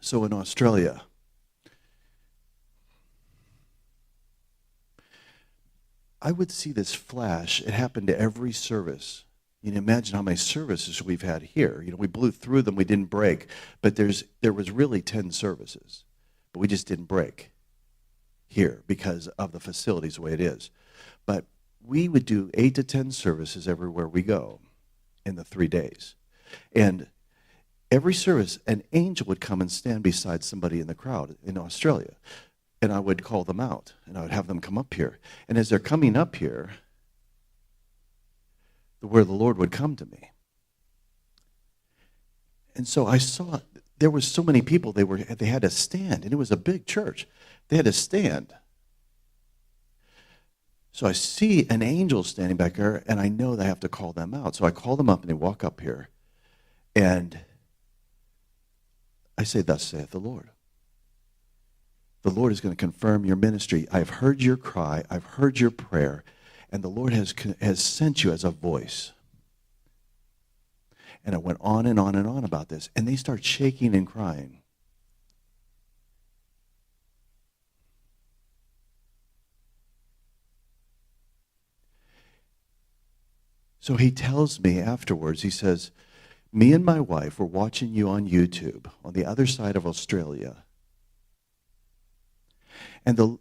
So in Australia, I would see this flash. It happened to every service. You can imagine how many services we've had here. We blew through them, we didn't break, but there was really 10 services, but we just didn't break here because of the facilities the way it is. But we would do 8 to 10 services everywhere we go in the 3 days. And every service, an angel would come and stand beside somebody in the crowd in Australia. And I would call them out, and I would have them come up here. And as they're coming up here, the word of the Lord would come to me. And so I saw there was so many people, they had to stand, and it was a big church. They had to stand. So I see an angel standing back there, and I know that I have to call them out. So I call them up, and they walk up here. And I say, "Thus saith the Lord. The Lord is going to confirm your ministry. I've heard your cry. I've heard your prayer. And the Lord has sent you as a voice." And I went on and on and on about this. And they start shaking and crying. So he tells me afterwards, he says, "Me and my wife were watching you on YouTube on the other side of Australia. And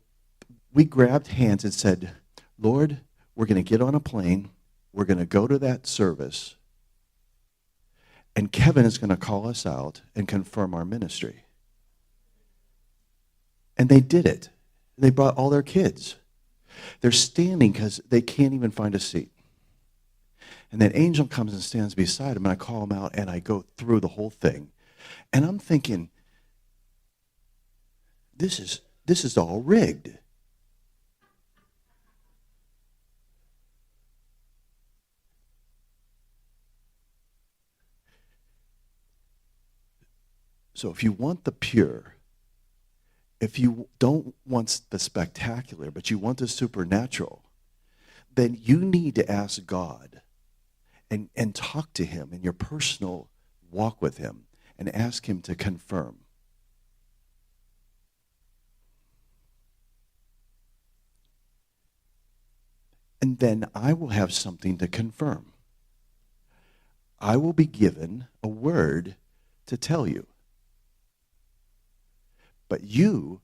we grabbed hands and said, 'Lord, we're going to get on a plane. We're going to go to that service. And Kevin is going to call us out and confirm our ministry.'" And they did it. They brought all their kids. They're standing because they can't even find a seat. And that angel comes and stands beside him, and I call him out, and I go through the whole thing. And I'm thinking, this is all rigged. So if you want the pure, if you don't want the spectacular, but you want the supernatural, then you need to ask God and talk to him in your personal walk with him and ask him to confirm. And then I will have something to confirm. I will be given a word to tell you. But you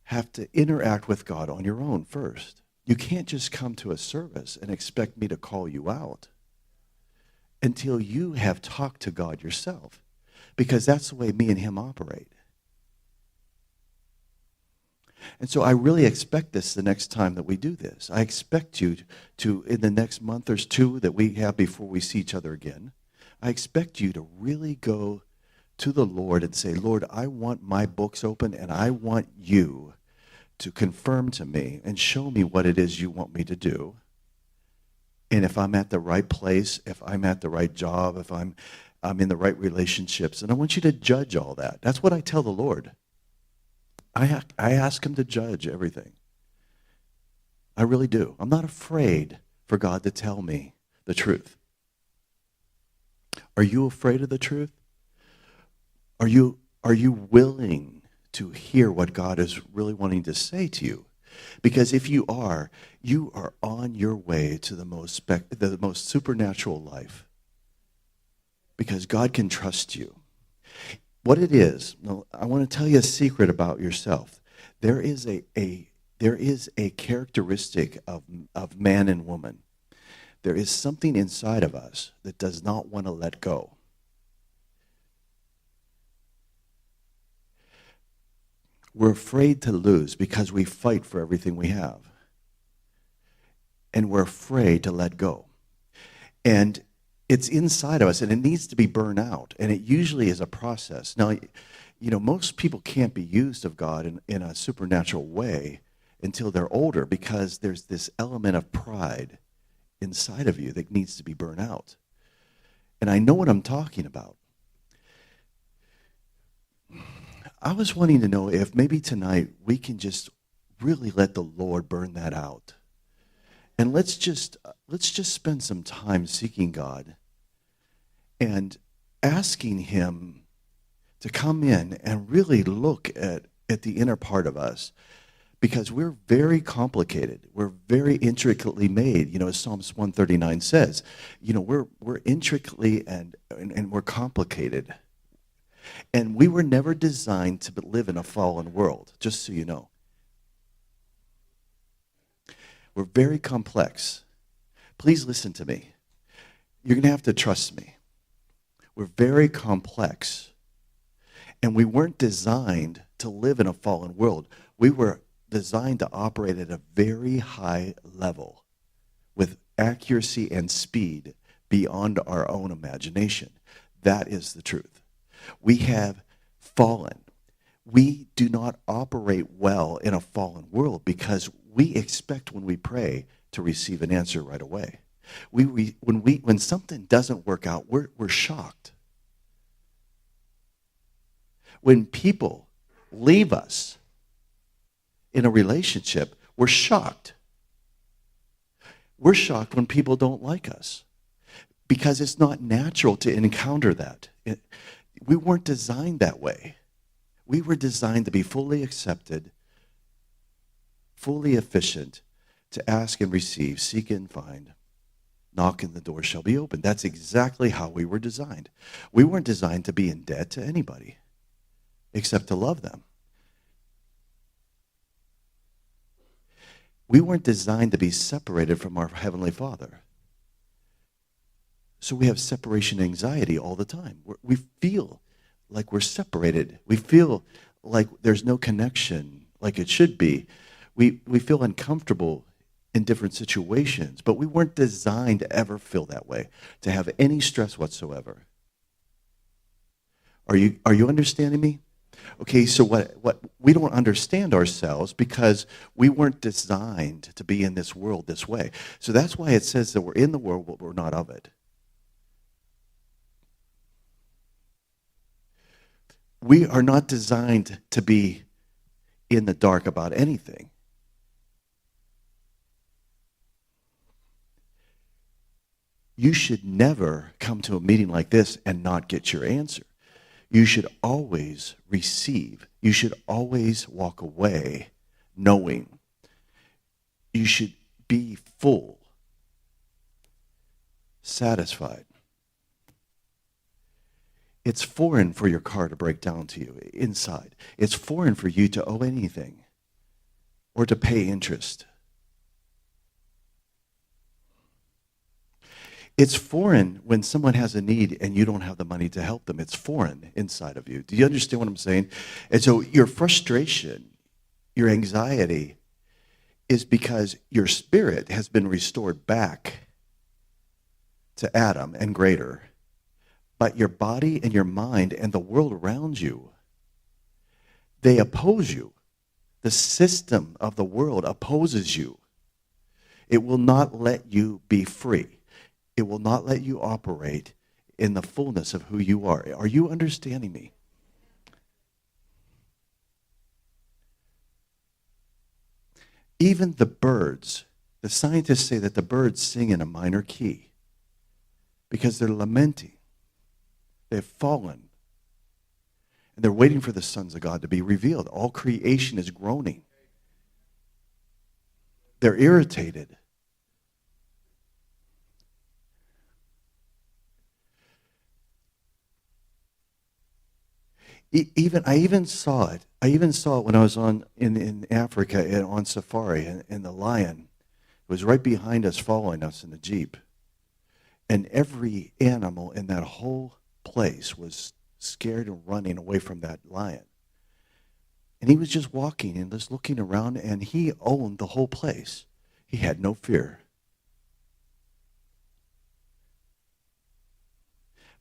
have to interact with God on your own first. You can't just come to a service and expect me to call you out until you have talked to God yourself, because that's the way me and him operate. And so I really expect this the next time that we do this. I expect you to, in the next month or two that we have before we see each other again, I expect you to really go to the Lord and say, "Lord, I want my books open, and I want you to confirm to me and show me what it is you want me to do. And if I'm at the right place, if I'm at the right job, if I'm in the right relationships." And I want you to judge all that. That's what I tell the Lord. I ask him to judge everything. I really do. I'm not afraid for God to tell me the truth. Are you afraid of the truth? Are you willing to hear what God is really wanting to say to you? Because if you are on your way to the most supernatural life. Because God can trust you. What it is, I want to tell you a secret about yourself. There is a characteristic of man and woman. There is something inside of us that does not want to let go. We're afraid to lose because we fight for everything we have. And we're afraid to let go. And it's inside of us, and it needs to be burned out. And it usually is a process. Now, most people can't be used of God in a supernatural way until they're older, because there's this element of pride inside of you that needs to be burned out. And I know what I'm talking about. I was wanting to know if maybe tonight we can just really let the Lord burn that out. And let's just spend some time seeking God and asking him to come in and really look at the inner part of us, because we're very complicated. We're very intricately made. You know, as Psalms 139 says, you know, we're intricately and we're complicated. And we were never designed to live in a fallen world, just so you know. We're very complex. Please listen to me. You're going to have to trust me. We're very complex. And we weren't designed to live in a fallen world. We were designed to operate at a very high level with accuracy and speed beyond our own imagination. That is the truth. We have fallen. We do not operate well in a fallen world because we expect when we pray to receive an answer right away. When something doesn't work out, we're shocked. When people leave us in a relationship, we're shocked. We're shocked when people don't like us because it's not natural to encounter that. We weren't designed that way. We were designed to be fully accepted, fully efficient, to ask and receive, seek and find, knock and the door shall be opened. That's exactly how we were designed. We weren't designed to be in debt to anybody except to love them. We weren't designed to be separated from our Heavenly Father. So we have separation anxiety all the time. We feel like we're separated. We feel like there's no connection like it should be. We feel uncomfortable in different situations, but we weren't designed to ever feel that way, to have any stress whatsoever. Are you understanding me? Okay, so what we don't understand ourselves because we weren't designed to be in this world this way. So that's why it says that we're in the world, but we're not of it. We are not designed to be in the dark about anything. You should never come to a meeting like this and not get your answer. You should always receive. You should always walk away knowing. You should be full, satisfied. It's foreign for your car to break down to you inside. It's foreign for you to owe anything or to pay interest. It's foreign when someone has a need and you don't have the money to help them. It's foreign inside of you. Do you understand what I'm saying? And so your frustration, your anxiety is because your spirit has been restored back to Adam and greater. But your body and your mind and the world around you, they oppose you. The system of the world opposes you. It will not let you be free. It will not let you operate in the fullness of who you are. Are you understanding me? Even the birds, the scientists say that the birds sing in a minor key because they're lamenting. They've fallen. And they're waiting for the sons of God to be revealed. All creation is groaning. They're irritated. I even saw it. I even saw it when I was in Africa and on safari, and the lion was right behind us, following us in the Jeep. And every animal in that whole place was scared and running away from that lion. And he was just walking and just looking around, and he owned the whole place. He had no fear.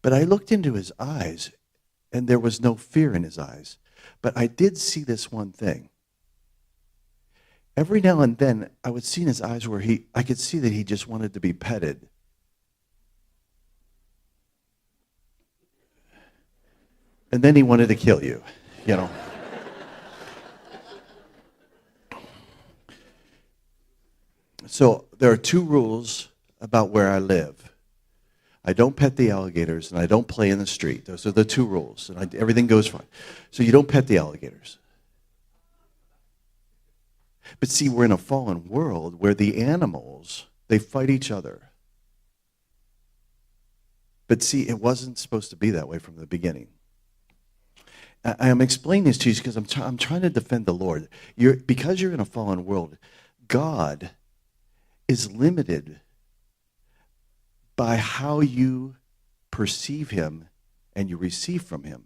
But I looked into his eyes, and there was no fear in his eyes. But I did see this one thing. Every now and then, I would see in his eyes where I could see that he just wanted to be petted. And then he wanted to kill you, you know. So there are two rules about where I live. I don't pet the alligators, and I don't play in the street. Those are the two rules, and everything goes fine. So you don't pet the alligators. But see, we're in a fallen world where the animals, they fight each other. But see, it wasn't supposed to be that way from the beginning. I'm explaining this to you because I'm trying to defend the Lord. Because you're in a fallen world, God is limited by how you perceive him and you receive from him.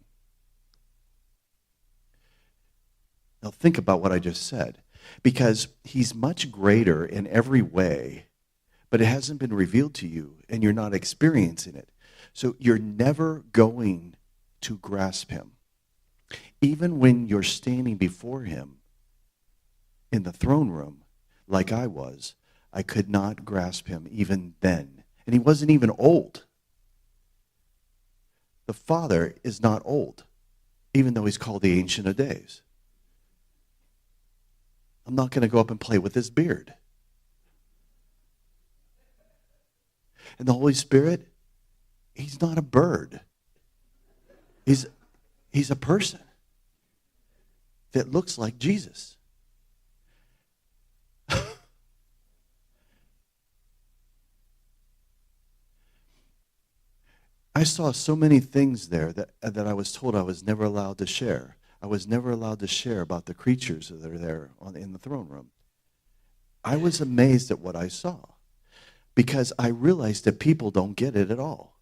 Now think about what I just said. Because he's much greater in every way, but it hasn't been revealed to you and you're not experiencing it. So you're never going to grasp him. Even when you're standing before him in the throne room, like I was, I could not grasp him even then. And he wasn't even old. The Father is not old, even though he's called the Ancient of Days. I'm not going to go up and play with his beard. And the Holy Spirit, he's not a bird. He's a person that looks like Jesus. I saw so many things there that I was told I was never allowed to share. I was never allowed to share about the creatures that are there in the throne room. I was amazed at what I saw because I realized that people don't get it at all.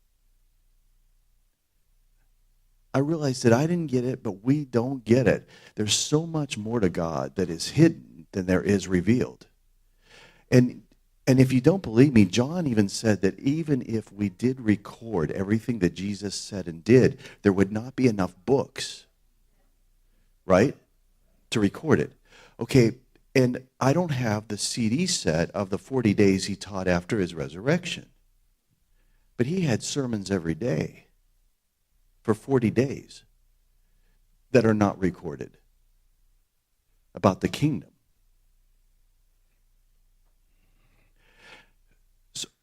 I realized that I didn't get it, but we don't get it. There's so much more to God that is hidden than there is revealed. And if you don't believe me, John even said that even if we did record everything that Jesus said and did, there would not be enough books, right, to record it. Okay, and I don't have the CD set of the 40 days he taught after his resurrection. But he had sermons every day for 40 days that are not recorded about the kingdom.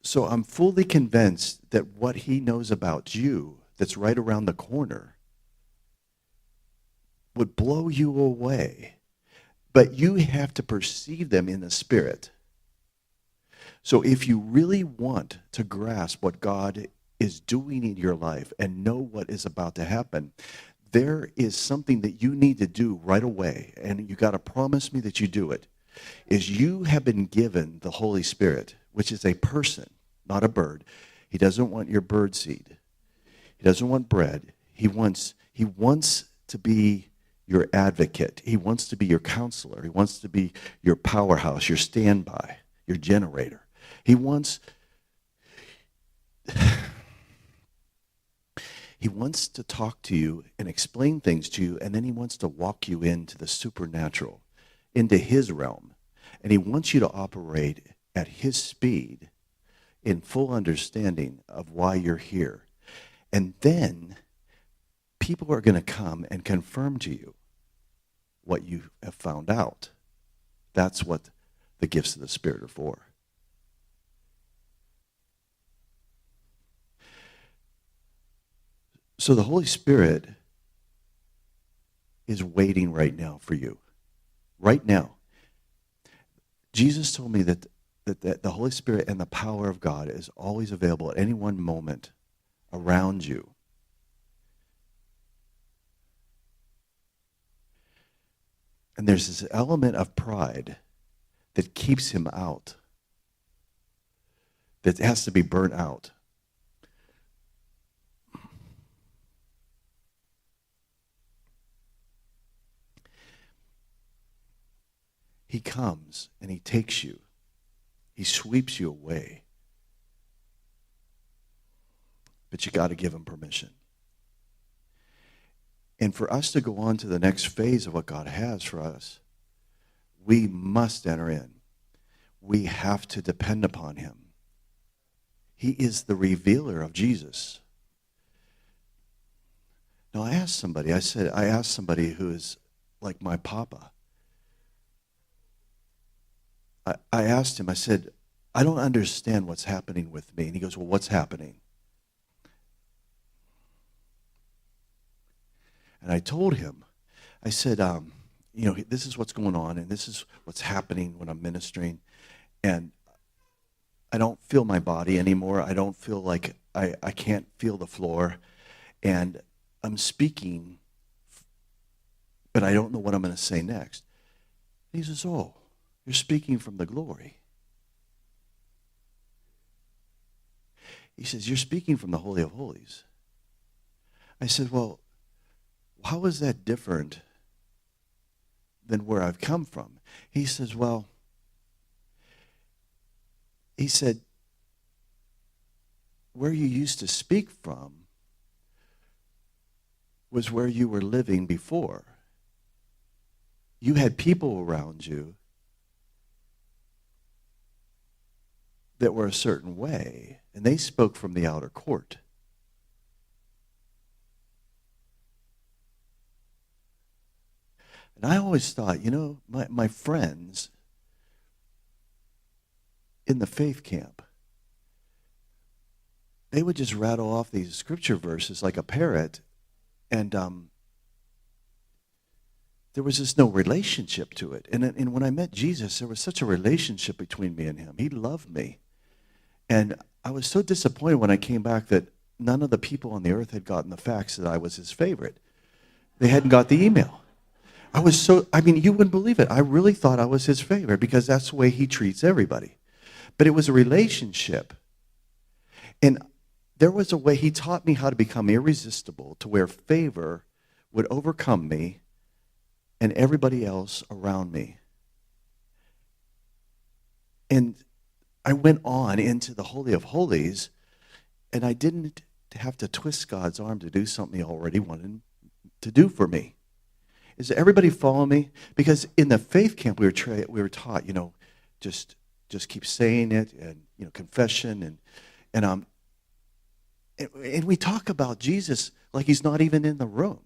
So I'm fully convinced that what he knows about you that's right around the corner would blow you away. But you have to perceive them in the Spirit. So if you really want to grasp what God is doing in your life and know what is about to happen, there is something that you need to do right away, and you got to promise me that you do it, is you have been given the Holy Spirit, which is a person, not a bird. He doesn't want your bird seed. He doesn't want bread. He wants to be your advocate. He wants to be your counselor. He wants to be your powerhouse, your standby, your generator. He wants to talk to you and explain things to you, and then he wants to walk you into the supernatural, into his realm. And he wants you to operate at his speed in full understanding of why you're here. And then people are going to come and confirm to you what you have found out. That's what the gifts of the Spirit are for. So the Holy Spirit is waiting right now for you. Right now. Jesus told me that the Holy Spirit and the power of God is always available at any one moment around you. And there's this element of pride that keeps him out, that has to be burnt out. He comes and he takes you. He sweeps you away. But you got to give him permission. And for us to go on to the next phase of what God has for us, we must enter in. We have to depend upon him. He is the revealer of Jesus. Now I asked somebody who is like my papa. I asked him, I said, I don't understand what's happening with me. And he goes, well, what's happening? And I told him, I said, this is what's going on, and this is what's happening when I'm ministering. And I don't feel my body anymore. I don't feel like I can't feel the floor. And I'm speaking, but I don't know what I'm going to say next. And he says, oh, you're speaking from the glory. He says, you're speaking from the Holy of Holies. I said, well, how is that different than where I've come from? He says, well, he said, where you used to speak from was where you were living before. You had people around you that were a certain way, and they spoke from the outer court. And I always thought, my friends in the faith camp, they would just rattle off these scripture verses like a parrot, and there was just no relationship to it. And when I met Jesus, there was such a relationship between me and him. He loved me. And I was so disappointed when I came back that none of the people on the earth had gotten the facts that I was his favorite. They hadn't got the email. You wouldn't believe it. I really thought I was his favorite because that's the way he treats everybody. But it was a relationship. And there was a way he taught me how to become irresistible to where favor would overcome me and everybody else around me. And I went on into the Holy of Holies, and I didn't have to twist God's arm to do something he already wanted to do for me. Is everybody following me? Because in the faith camp we were taught, just keep saying it, and confession, and we talk about Jesus like he's not even in the room.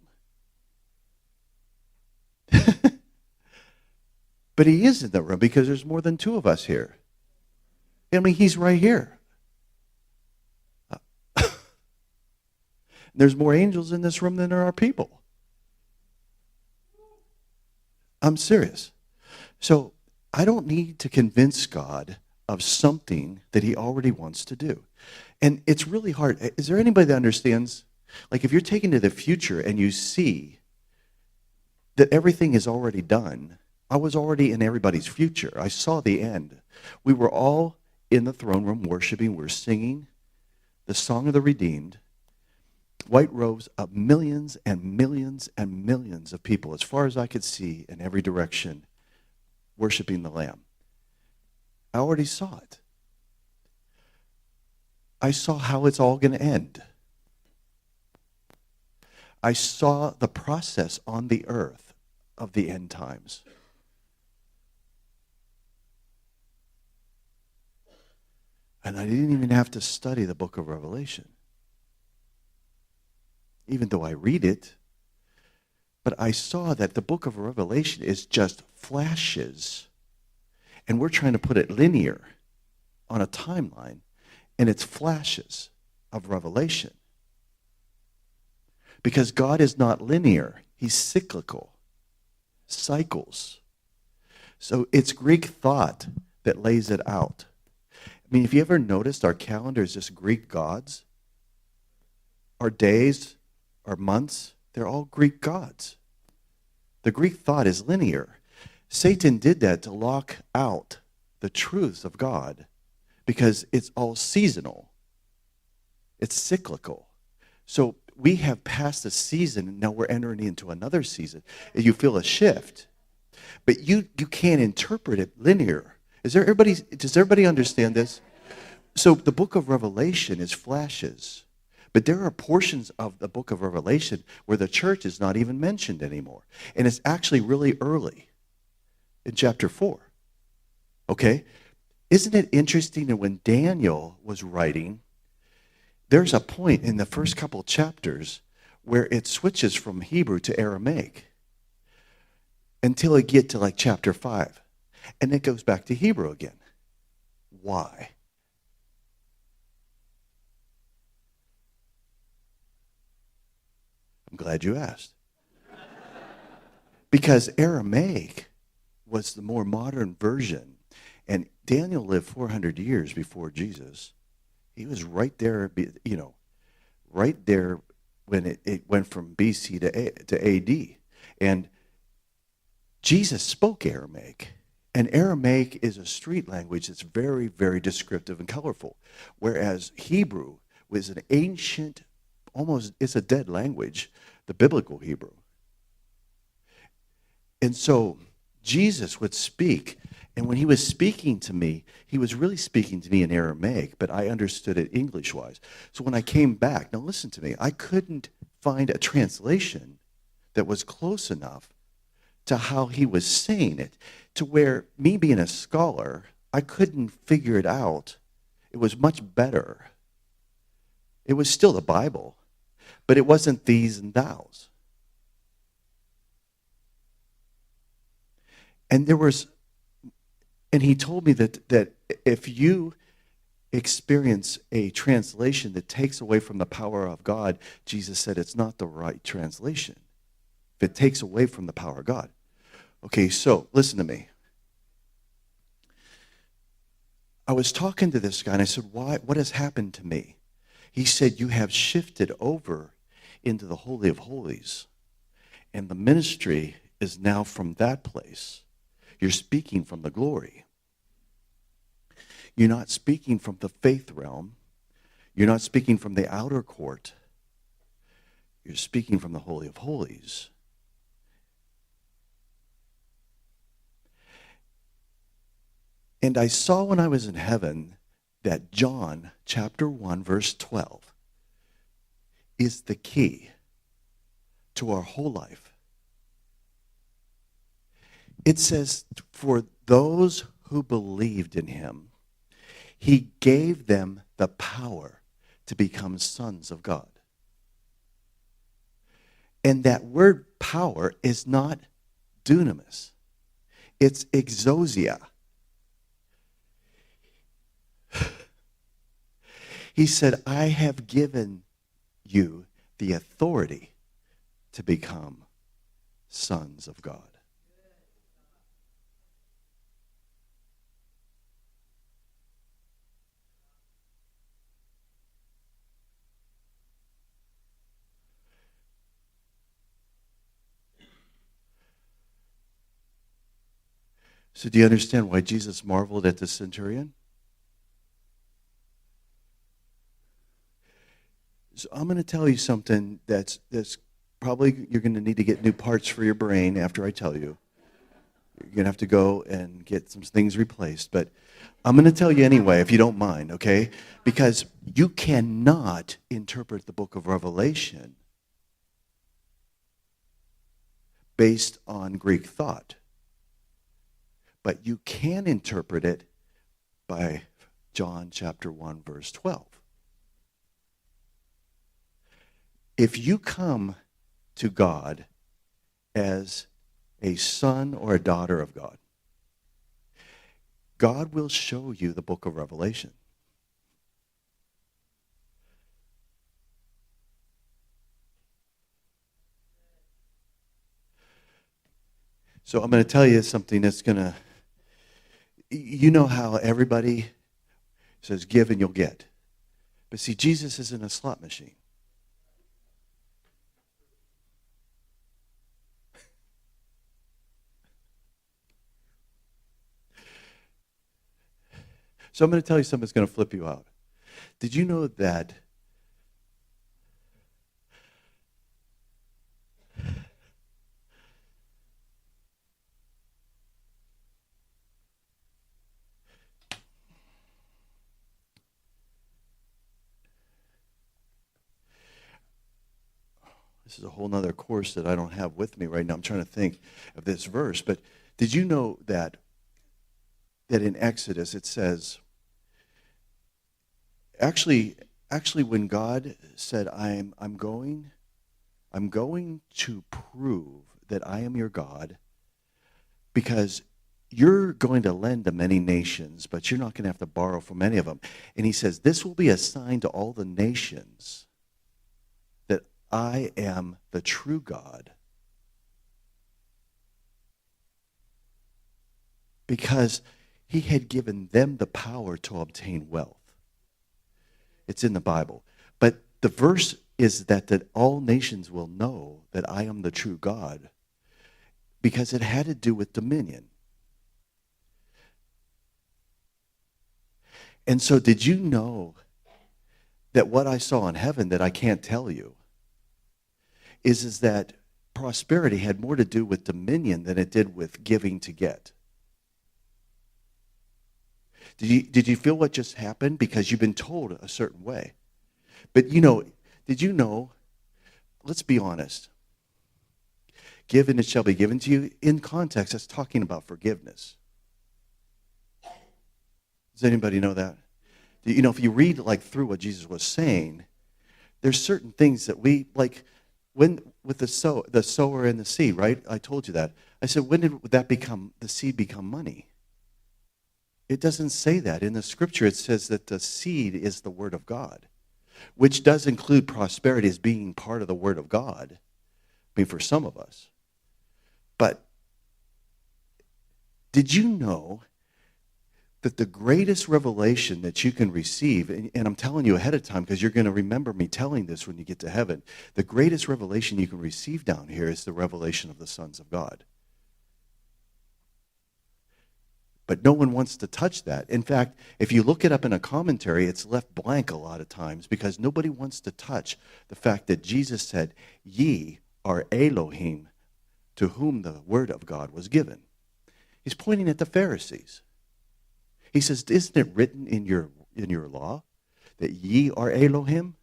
But he is in the room because there's more than two of us here. He's right here. There's more angels in this room than there are people. I'm serious. So I don't need to convince God of something that he already wants to do. And it's really hard. Is there anybody that understands? Like if you're taken to the future and you see that everything is already done, I was already in everybody's future. I saw the end. We were all in the throne room worshiping. We were singing the song of the redeemed. White robes of millions and millions and millions of people, as far as I could see in every direction, worshiping the Lamb. I already saw it. I saw how it's all going to end. I saw the process on the earth of the end times. And I didn't even have to study the book of Revelation, even though I read it. But I saw that the book of Revelation is just flashes. And we're trying to put it linear on a timeline. And it's flashes of revelation. Because God is not linear. He's cyclical. Cycles. So it's Greek thought that lays it out. If you ever noticed, our calendar is just Greek gods. Our days, our months, they're all Greek gods. The Greek thought is linear. Satan did that to lock out the truths of God because it's all seasonal. It's cyclical. So we have passed a season and now we're entering into another season. You feel a shift. But you can't interpret it linear. Does everybody understand this? So the book of Revelation is flashes. But there are portions of the book of Revelation where the church is not even mentioned anymore. And it's actually really early in chapter 4. Okay? Isn't it interesting that when Daniel was writing, there's a point in the first couple chapters where it switches from Hebrew to Aramaic until it get to like chapter 5. And it goes back to Hebrew again. Why? I'm glad you asked. Because Aramaic was the more modern version. And Daniel lived 400 years before Jesus. He was right there, right there when it went from BC to AD. And Jesus spoke Aramaic. And Aramaic is a street language that's very, very descriptive and colorful. Whereas Hebrew was an ancient, it's a dead language, the biblical Hebrew. And so Jesus would speak, and when he was speaking to me, he was really speaking to me in Aramaic, but I understood it English-wise. So when I came back, now listen to me, I couldn't find a translation that was close enough to how he was saying it, to where me being a scholar, I couldn't figure it out. It was much better. It was still the Bible, but it wasn't these and thous. And he told me that if you experience a translation that takes away from the power of God, Jesus said it's not the right translation. If it takes away from the power of God. Okay, so listen to me. I was talking to this guy and I said, what has happened to me? He said, you have shifted over into the Holy of Holies. And the ministry is now from that place. You're speaking from the glory. You're not speaking from the faith realm. You're not speaking from the outer court. You're speaking from the Holy of Holies. And I saw when I was in heaven that John chapter 1 verse 12 is the key to our whole life. It says, for those who believed in him, he gave them the power to become sons of God. And that word power is not dunamis. It's exousia. He said, I have given you the authority to become sons of God. So do you understand why Jesus marveled at the centurion? So I'm going to tell you something that's probably you're going to need to get new parts for your brain after I tell you. You're going to have to go and get some things replaced. But I'm going to tell you anyway, if you don't mind, okay? Because you cannot interpret the book of Revelation based on Greek thought. But you can interpret it by John chapter 1, verse 12. If you come to God as a son or a daughter of God, God will show you the book of Revelation. So I'm going to tell you something that's going to, you know how everybody says give and you'll get. But see, Jesus isn't a slot machine. So I'm going to tell you something that's going to flip you out. Did you know that this is a whole nother course that I don't have with me right now. I'm trying to think of this verse. But did you know that in Exodus it says, actually when God said, I'm going to prove that I am your God, because you're going to lend to many nations, but you're not going to have to borrow from any of them. And he says, this will be a sign to all the nations that I am the true God. because he had given them the power to obtain wealth. It's in the Bible. But the verse is that all nations will know that I am the true God, because it had to do with dominion. And so did you know that what I saw in heaven that I can't tell you is that prosperity had more to do with dominion than it did with giving to get? Did you feel what just happened? Because you've been told a certain way. But did you know, let's be honest, give and it shall be given to you. In context, that's talking about forgiveness. Does anybody know that? If you read through what Jesus was saying, there's certain things that we, when with the sower and the seed, right? I told you that. I said, when did the seed become money? It doesn't say that. In the scripture, it says that the seed is the word of God, which does include prosperity as being part of the word of God. I mean, for some of us. But did you know that the greatest revelation that you can receive, and I'm telling you ahead of time because you're going to remember me telling this when you get to heaven, the greatest revelation you can receive down here is the revelation of the sons of God. But no one wants to touch that. In fact, if you look it up in a commentary, it's left blank a lot of times because nobody wants to touch the fact that Jesus said, ye are Elohim, to whom the word of God was given. He's pointing at the Pharisees. He says, isn't it written in your law that ye are Elohim?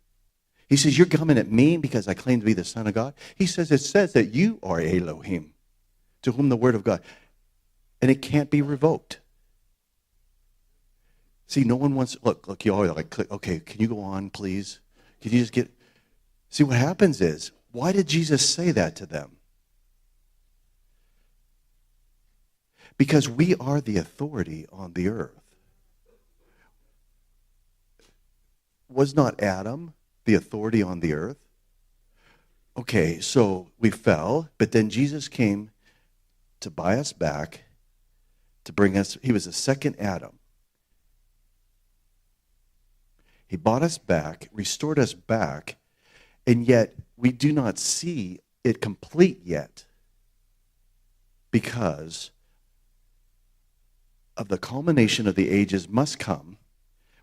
He says, you're coming at me because I claim to be the Son of God? He says, it says that you are Elohim, to whom the word of God. And it can't be revoked. See, no one wants, look, you always click, okay, can you go on, please? Can you just see what happens is, why did Jesus say that to them? Because we are the authority on the earth. Was not Adam the authority on the earth? Okay, so we fell, but then Jesus came to buy us back, to bring us, he was the second Adam. He bought us back, restored us back, and yet we do not see it complete yet because of the culmination of the ages must come.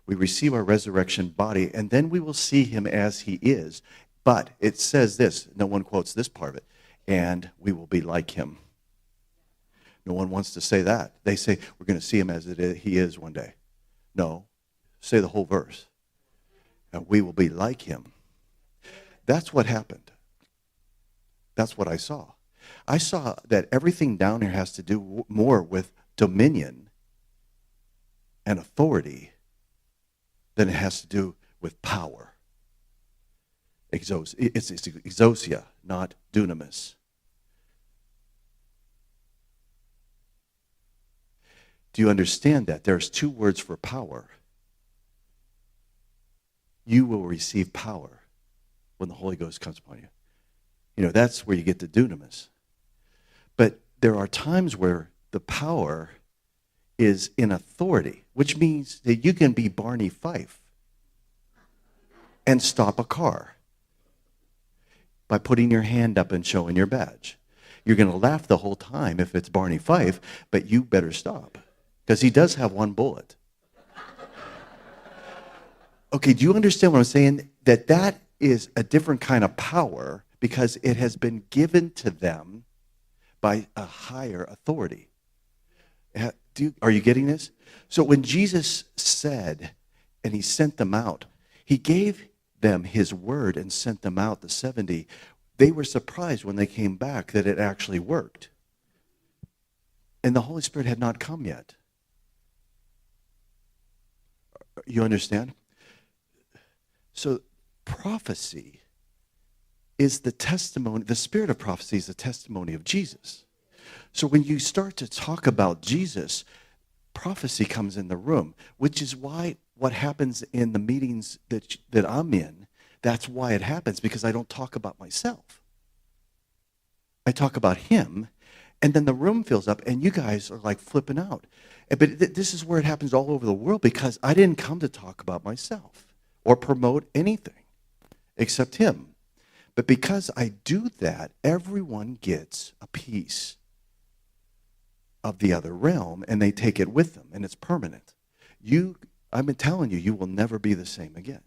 We receive our resurrection body, and then we will see him as he is. But it says this, no one quotes this part of it, and we will be like him. No one wants to say that. They say, we're going to see him as he is one day. No, say the whole verse. And we will be like him. That's what happened. That's what I saw. I saw that everything down here has to do more with dominion and authority than it has to do with power. It's exousia, not dunamis. Do you understand that? There's two words for power. You will receive power when the Holy Ghost comes upon you. That's where you get the dunamis. But there are times where the power is in authority, which means that you can be Barney Fife and stop a car by putting your hand up and showing your badge. You're going to laugh the whole time if it's Barney Fife, but you better stop. Because he does have one bullet. Okay, do you understand what I'm saying? That is a different kind of power because it has been given to them by a higher authority. Are you getting this? So when Jesus said, and he sent them out, he gave them his word and sent them out, the 70. They were surprised when they came back that it actually worked. And the Holy Spirit had not come yet. You understand? So prophecy is the testimony, the spirit of prophecy is the testimony of Jesus. So when you start to talk about Jesus, prophecy comes in the room, which is why what happens in the meetings that I'm in, that's why it happens, because I don't talk about myself. I talk about him, And then the room fills up, and you guys are like flipping out. But this is where it happens all over the world, because I didn't come to talk about myself or promote anything except him. But because I do that, everyone gets a piece of the other realm, and they take it with them, and it's permanent. I've been telling you, you will never be the same again.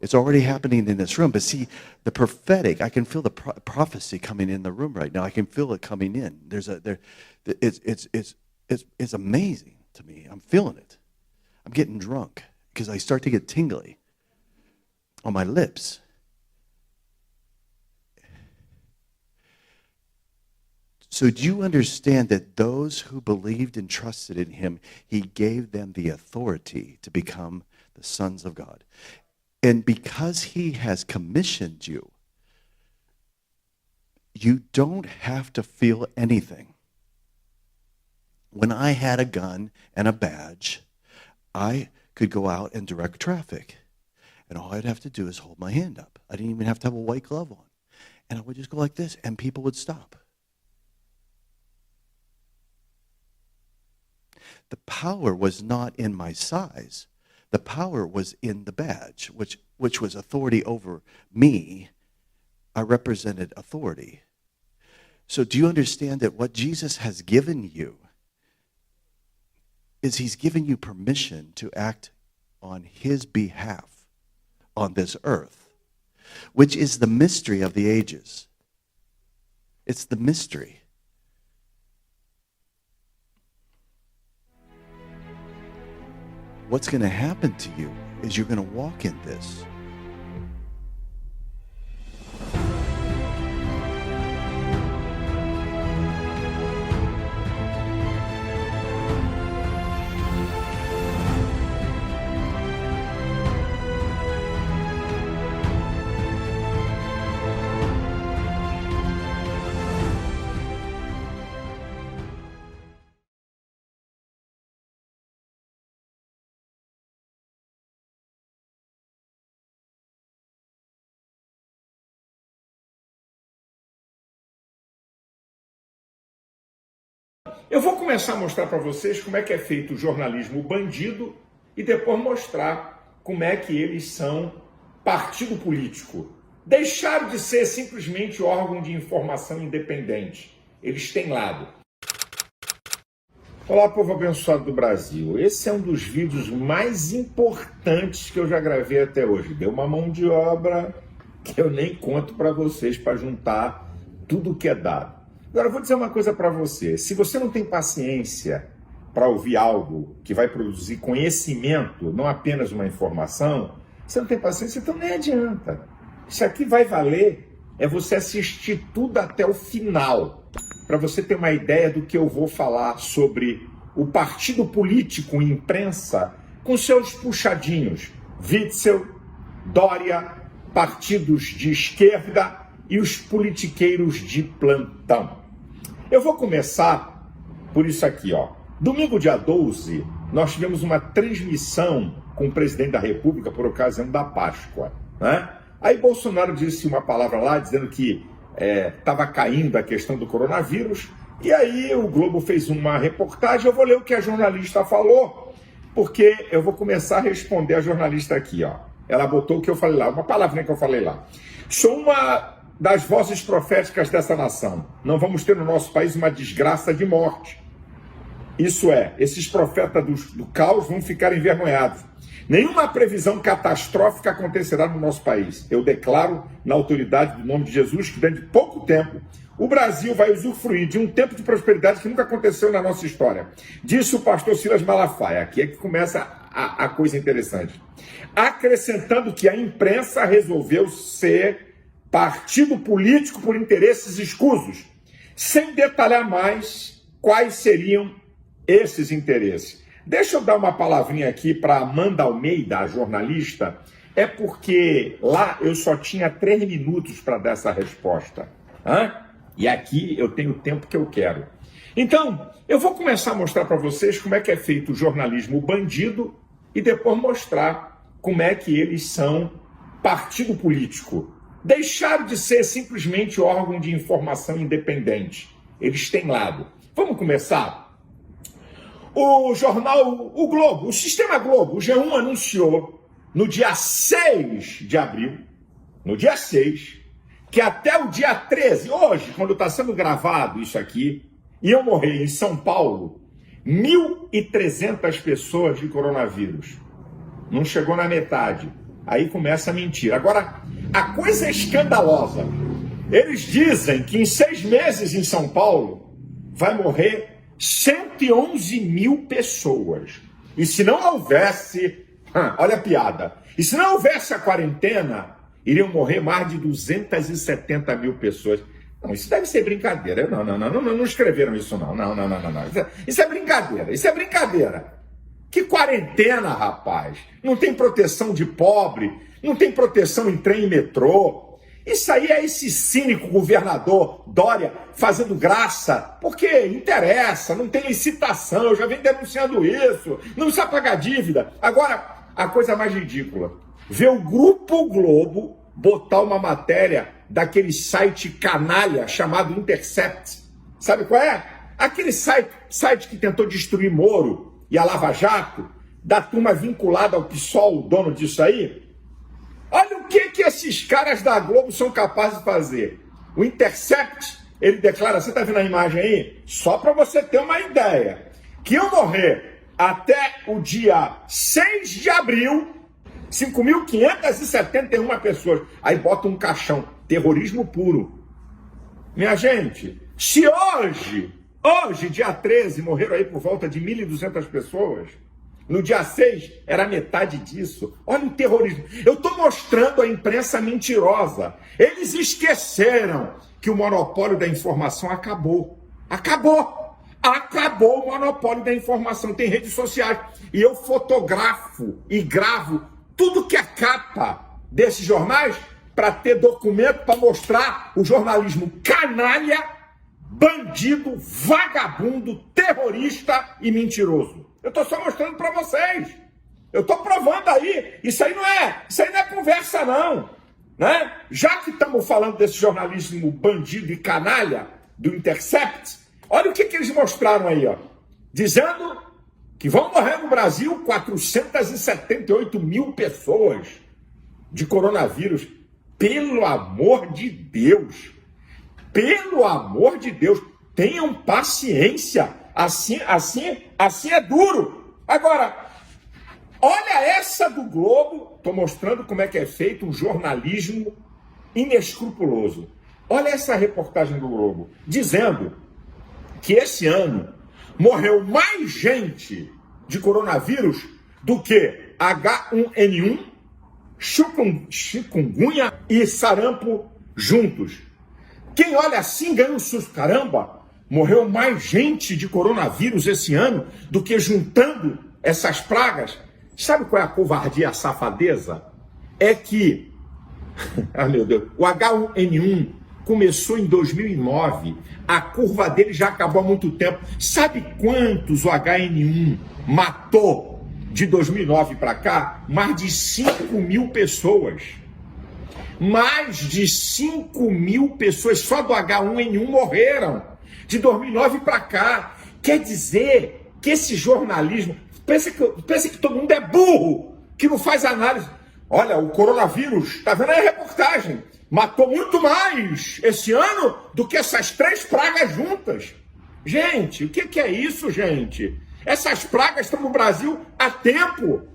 It's already happening in this room. But see, the prophetic, I can feel the prophecy coming in the room right now. I can feel it coming in. It's amazing to me. I'm feeling it. I'm getting drunk because I start to get tingly on my lips. So do you understand that those who believed and trusted in him, he gave them the authority to become the sons of God? And because he has commissioned you, you don't have to feel anything. When I had a gun and a badge, I could go out and direct traffic. And all I'd have to do is hold my hand up. I didn't even have to have a white glove on. And I would just go like this, and people would stop. The power was not in my size. The power was in the badge, which was authority over me. I represented authority. So do you understand that what Jesus has given you is he's given you permission to act on his behalf on this earth, which is the mystery of the ages. It's the mystery. What's going to happen to you is you're going to walk in this. Eu vou começar a mostrar para vocês como é que é feito o jornalismo bandido e depois mostrar como é que eles são partido político. Deixaram de ser simplesmente órgão de informação independente. Eles têm lado. Olá, povo abençoado do Brasil. Esse é um dos vídeos mais importantes que eu já gravei até hoje. Deu uma mão de obra que eu nem conto para vocês para juntar tudo que é dado. Agora, eu vou dizer uma coisa para você. Se você não tem paciência para ouvir algo que vai produzir conhecimento, não apenas uma informação, você não tem paciência, então nem adianta. Isso aqui vai valer é você assistir tudo até o final, para você ter uma ideia do que eu vou falar sobre o partido político e imprensa com seus puxadinhos. Witzel, Dória, partidos de esquerda e os politiqueiros de plantão. Eu vou começar por isso aqui, ó. Domingo, dia 12, nós tivemos uma transmissão com o presidente da República por ocasião da Páscoa, né? Aí Bolsonaro disse uma palavra lá, dizendo que estava caindo a questão do coronavírus, e aí o Globo fez uma reportagem. Eu vou ler o que a jornalista falou, porque eu vou começar a responder a jornalista aqui, ó. Ela botou o que eu falei lá, uma palavrinha que eu falei lá. Sou uma das vozes proféticas dessa nação. Não vamos ter no nosso país uma desgraça de morte. Isso é, esses profetas do caos vão ficar envergonhados. Nenhuma previsão catastrófica acontecerá no nosso país. Eu declaro, na autoridade do nome de Jesus, que dentro de pouco tempo, o Brasil vai usufruir de um tempo de prosperidade que nunca aconteceu na nossa história. Disse o pastor Silas Malafaia. Aqui é que começa a coisa interessante. Acrescentando que a imprensa resolveu ser partido político por interesses escusos, sem detalhar mais quais seriam esses interesses. Deixa eu dar uma palavrinha aqui para Amanda Almeida, a jornalista, é porque lá eu só tinha 3 minutos para dar essa resposta. E aqui eu tenho o tempo que eu quero. Então, eu vou começar a mostrar para vocês como é que é feito o jornalismo bandido e depois mostrar como é que eles são partido político. Deixaram de ser simplesmente órgão de informação independente. eles têm lado. Vamos começar? O jornal O Globo, o Sistema Globo, o G1 anunciou no dia 6 de abril, no dia 6, que até o dia 13, hoje, quando está sendo gravado isso aqui, iam morrer em São Paulo 1.300 pessoas de coronavírus. Não chegou na metade. Aí começa a mentira. Agora, a coisa é escandalosa. Eles dizem que em 6 meses em São Paulo vai morrer 111 mil pessoas. E se não houvesse, olha a piada, e se não houvesse a quarentena, iriam morrer mais de 270 mil pessoas. Não, isso deve ser brincadeira. Não escreveram isso não. Não. Isso é brincadeira. Que quarentena, rapaz? Não tem proteção de pobre, não tem proteção em trem e metrô. Isso aí é esse cínico governador Dória fazendo graça, porque interessa, não tem licitação, eu já venho denunciando isso, não precisa pagar dívida. Agora, a coisa mais ridícula, ver o Grupo Globo botar uma matéria daquele site canalha chamado Intercept. Sabe qual é? Aquele site que tentou destruir Moro e a Lava Jato, da turma vinculada ao PSOL, o dono disso aí. Olha o que esses caras da Globo são capazes de fazer. O Intercept, ele declara, você está vendo a imagem aí? Só para você ter uma ideia, que iam morrer até o dia 6 de abril, 5.571 pessoas. Aí bota um caixão, terrorismo puro. Minha gente, se hoje, dia 13, morreram aí por volta de 1.200 pessoas, no dia 6 era metade disso. Olha o terrorismo. Eu estou mostrando a imprensa mentirosa. Eles esqueceram que o monopólio da informação acabou. Acabou o monopólio da informação. Tem redes sociais. E eu fotografo e gravo tudo que é capa desses jornais para ter documento para mostrar o jornalismo canalha, bandido, vagabundo, terrorista e mentiroso. Eu estou só mostrando para vocês. Eu estou provando aí. Isso aí não é conversa não, né? Já que estamos falando desse jornalismo bandido e canalha do Intercept, olha o que eles mostraram aí, ó, dizendo que vão morrer no Brasil 478 mil pessoas de coronavírus. Pelo amor de Deus. Pelo amor de Deus, tenham paciência, assim é duro. Agora, olha essa do Globo, estou mostrando como é que é feito um jornalismo inescrupuloso. Olha essa reportagem do Globo, dizendo que esse ano morreu mais gente de coronavírus do que H1N1, chikungunya e sarampo juntos. Quem olha assim ganha um susto. Caramba, morreu mais gente de coronavírus esse ano do que juntando essas pragas. Sabe qual é a covardia, a safadeza? É que, meu Deus, o H1N1 começou em 2009, a curva dele já acabou há muito tempo. Sabe quantos o HN1 matou de 2009 para cá? Mais de 5 mil pessoas. Mais de 5 mil pessoas só do H1N1 morreram de 2009 para cá. Quer dizer que esse jornalismo, pensa que todo mundo é burro, que não faz análise. Olha, o coronavírus, tá vendo aí a reportagem? Matou muito mais esse ano do que essas 3 pragas juntas. Gente, o que é isso, gente? Essas pragas estão no Brasil há tempo.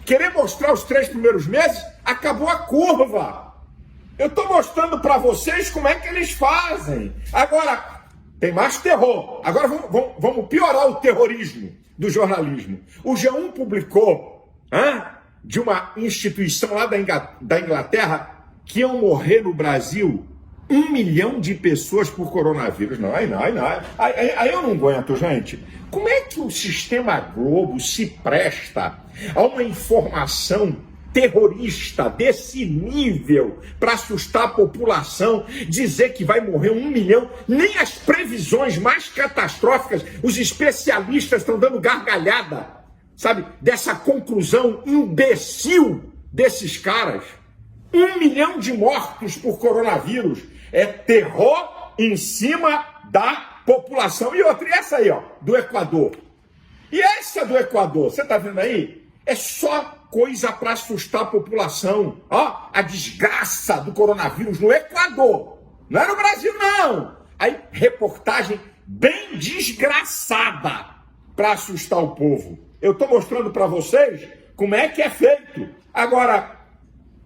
Querer mostrar os 3 primeiros meses, acabou a curva. Eu estou mostrando para vocês como é que eles fazem. Agora, tem mais terror. Agora vamos piorar o terrorismo do jornalismo. O G1 publicou de uma instituição lá da Inglaterra que iam morrer no Brasil 1 milhão de pessoas por coronavírus. Não. Aí eu não aguento, gente. Como é que o Sistema Globo se presta a uma informação terrorista desse nível para assustar a população, dizer que vai morrer 1 milhão? Nem as previsões mais catastróficas, os especialistas estão dando gargalhada, sabe, dessa conclusão imbecil desses caras. 1 milhão de mortos por coronavírus é terror em cima da população. E outra, e essa aí, ó, do Equador. E essa do Equador, você tá vendo aí? É só coisa para assustar a população. Ó, a desgraça do coronavírus no Equador. Não é no Brasil, não. Aí, reportagem bem desgraçada para assustar o povo. Eu estou mostrando para vocês como é que é feito. Agora,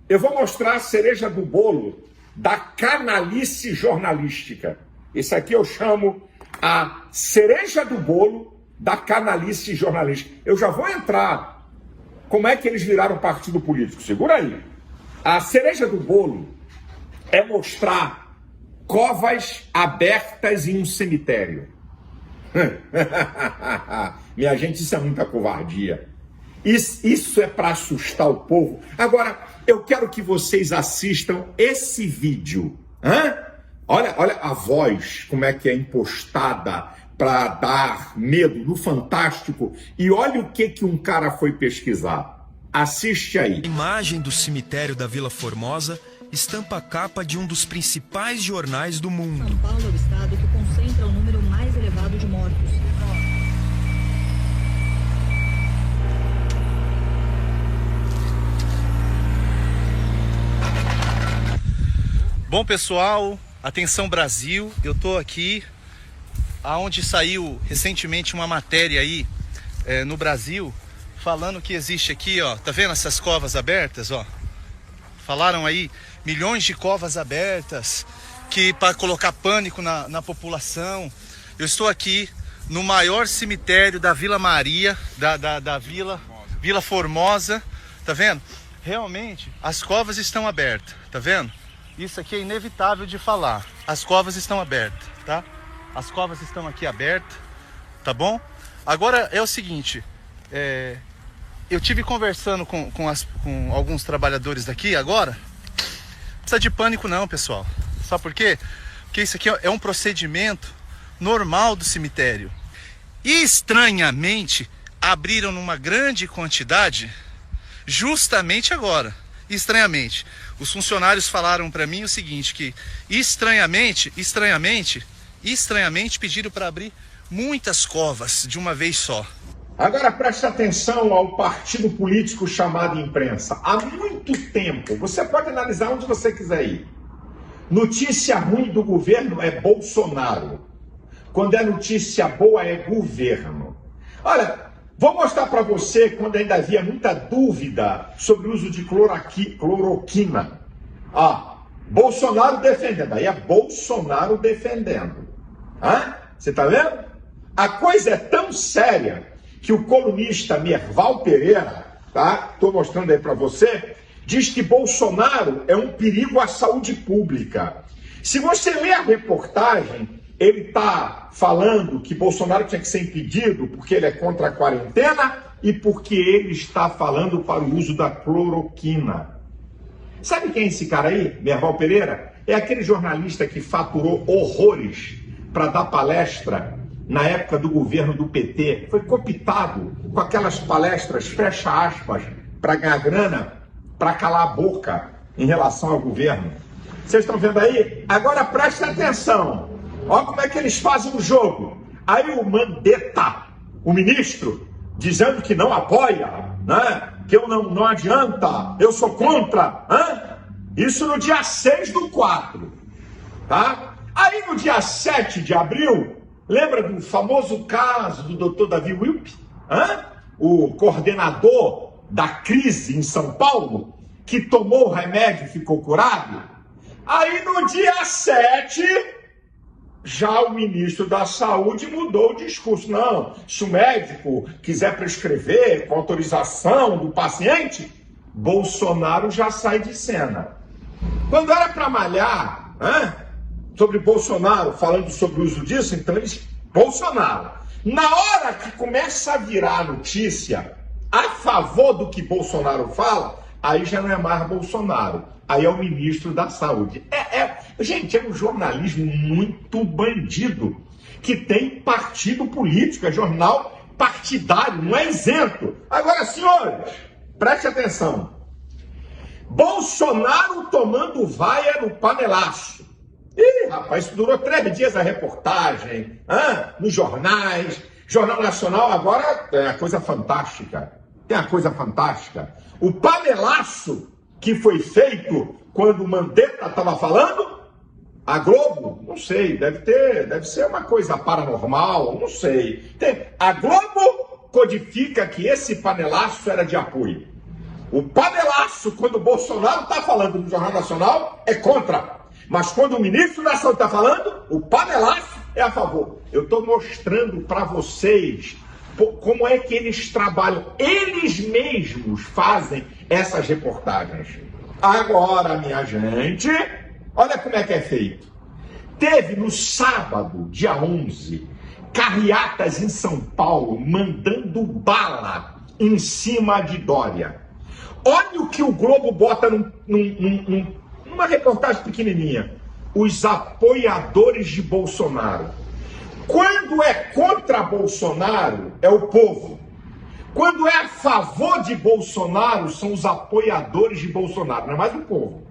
eu vou mostrar a cereja do bolo da canalice jornalística. Isso aqui eu chamo a cereja do bolo da canalice jornalística. Eu já vou entrar. Como é que eles viraram partido político? Segura aí. A cereja do bolo é mostrar covas abertas em um cemitério. Minha gente, isso é muita covardia. Isso é para assustar o povo. Agora, eu quero que vocês assistam esse vídeo. Olha a voz, como é que é impostada para dar medo no Fantástico. E olha o que um cara foi pesquisar. Assiste aí. A imagem do cemitério da Vila Formosa estampa a capa de um dos principais jornais do mundo. São Paulo é o estado que concentra o número mais elevado de mortos. Bom, pessoal, atenção Brasil, eu tô aqui aonde saiu recentemente uma matéria aí no Brasil falando que existe aqui, ó, tá vendo essas covas abertas, ó? Falaram aí milhões de covas abertas que para colocar pânico na população. Eu estou aqui no maior cemitério da Vila Maria, da Vila Formosa, tá vendo? Realmente as covas estão abertas, tá vendo? Isso aqui é inevitável de falar. As covas estão abertas, tá? As covas estão aqui abertas, tá bom? Agora é o seguinte, eu tive conversando com alguns trabalhadores daqui agora. Não precisa de pânico não, pessoal. Sabe por quê? Porque isso aqui é um procedimento normal do cemitério. E estranhamente, abriram numa grande quantidade justamente agora. Estranhamente. Os funcionários falaram para mim o seguinte, que estranhamente pediram para abrir muitas covas de uma vez só. Agora preste atenção ao partido político chamado imprensa. Há muito tempo, você pode analisar onde você quiser ir. Notícia ruim do governo é Bolsonaro. Quando é notícia boa é governo. Olha, vou mostrar para você quando ainda havia muita dúvida sobre o uso de cloroquina. Bolsonaro defendendo. Aí é Bolsonaro defendendo. Você tá vendo? A coisa é tão séria que o colunista Merval Pereira, tá? Tô mostrando aí para você, diz que Bolsonaro é um perigo à saúde pública. Se você ler a reportagem, ele tá falando que Bolsonaro tinha que ser impedido porque ele é contra a quarentena e porque ele está falando para o uso da cloroquina. Sabe quem é esse cara aí, Merval Pereira? É aquele jornalista que faturou horrores para dar palestra na época do governo do PT. Foi cooptado com aquelas palestras, fecha aspas, para ganhar grana, para calar a boca em relação ao governo. Vocês estão vendo aí? Agora presta atenção. Olha como é que eles fazem o jogo. Aí o Mandetta, o ministro, dizendo que não apoia, né? Que eu não adianta, eu sou contra. Isso no dia 6/4. Tá? Aí no dia 7 de abril, lembra do famoso caso do Dr. Davi Wilp? O coordenador da crise em São Paulo, que tomou o remédio e ficou curado? Aí no dia 7, já o ministro da Saúde mudou o discurso. Não, se o médico quiser prescrever com autorização do paciente, Bolsonaro já sai de cena. Quando era para malhar, sobre Bolsonaro, falando sobre o uso disso, então eles, Bolsonaro. Na hora que começa a virar notícia a favor do que Bolsonaro fala, aí já não é mais Bolsonaro, aí é o ministro da Saúde. Gente, é um jornalismo muito bandido, que tem partido político, é jornal partidário, não é isento. Agora, senhores, preste atenção. Bolsonaro tomando vaia no panelaço. Ih, rapaz, isso durou 3 dias a reportagem, nos jornais. Jornal Nacional agora é a coisa fantástica. Tem a coisa fantástica. O panelaço que foi feito quando o Mandetta estava falando, a Globo, não sei, deve ser uma coisa paranormal, não sei. A Globo codifica que esse panelaço era de apoio. O panelaço, quando o Bolsonaro está falando no Jornal Nacional, é contra. Mas quando o ministro da Saúde está falando, o panelaço é a favor. Eu estou mostrando para vocês como é que eles trabalham. Eles mesmos fazem essas reportagens. Agora, minha gente, olha como é que é feito. Teve no sábado, dia 11, carreatas em São Paulo mandando bala em cima de Dória. Olha o que o Globo bota numa reportagem pequenininha. Os apoiadores de Bolsonaro. Quando é contra Bolsonaro, é o povo. Quando é a favor de Bolsonaro, são os apoiadores de Bolsonaro, não é mais o povo.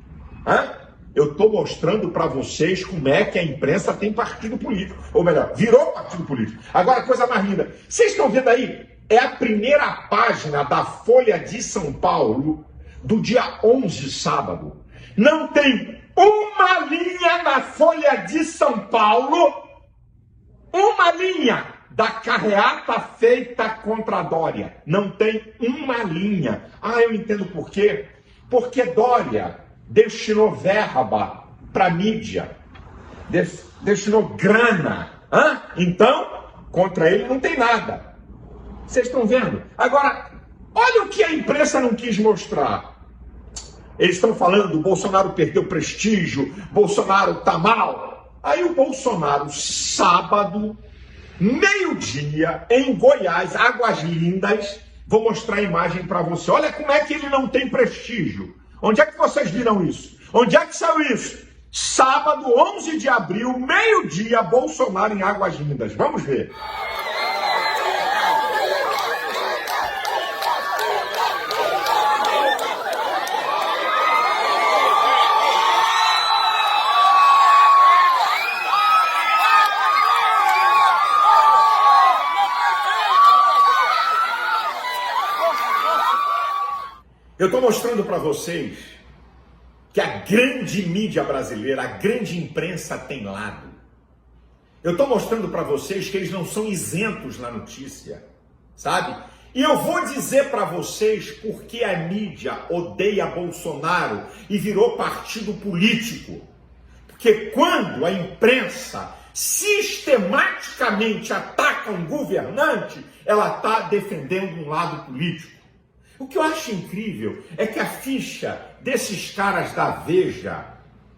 Eu estou mostrando para vocês como é que a imprensa tem partido político. Ou melhor, virou partido político. Agora, coisa mais linda. Vocês estão vendo aí? É a primeira página da Folha de São Paulo, do dia 11, sábado. Não tem uma linha na Folha de São Paulo, uma linha da carreata feita contra a Dória. Não tem uma linha. Eu entendo por quê. Porque Dória destinou verba para mídia, destinou grana. Então, contra ele não tem nada. Vocês estão vendo? Agora, olha o que a imprensa não quis mostrar. Eles estão falando, o Bolsonaro perdeu prestígio, Bolsonaro tá mal. Aí o Bolsonaro, sábado, meio-dia, em Goiás, Águas Lindas, vou mostrar a imagem para você. Olha como é que ele não tem prestígio. Onde é que vocês viram isso? Onde é que saiu isso? Sábado, 11 de abril, meio-dia, Bolsonaro em Águas Lindas. Vamos ver. Eu estou mostrando para vocês que a grande mídia brasileira, a grande imprensa tem lado. Eu estou mostrando para vocês que eles não são isentos na notícia, sabe? E eu vou dizer para vocês por que a mídia odeia Bolsonaro e virou partido político. Porque quando a imprensa sistematicamente ataca um governante, ela está defendendo um lado político. O que eu acho incrível é que a ficha desses caras da Veja,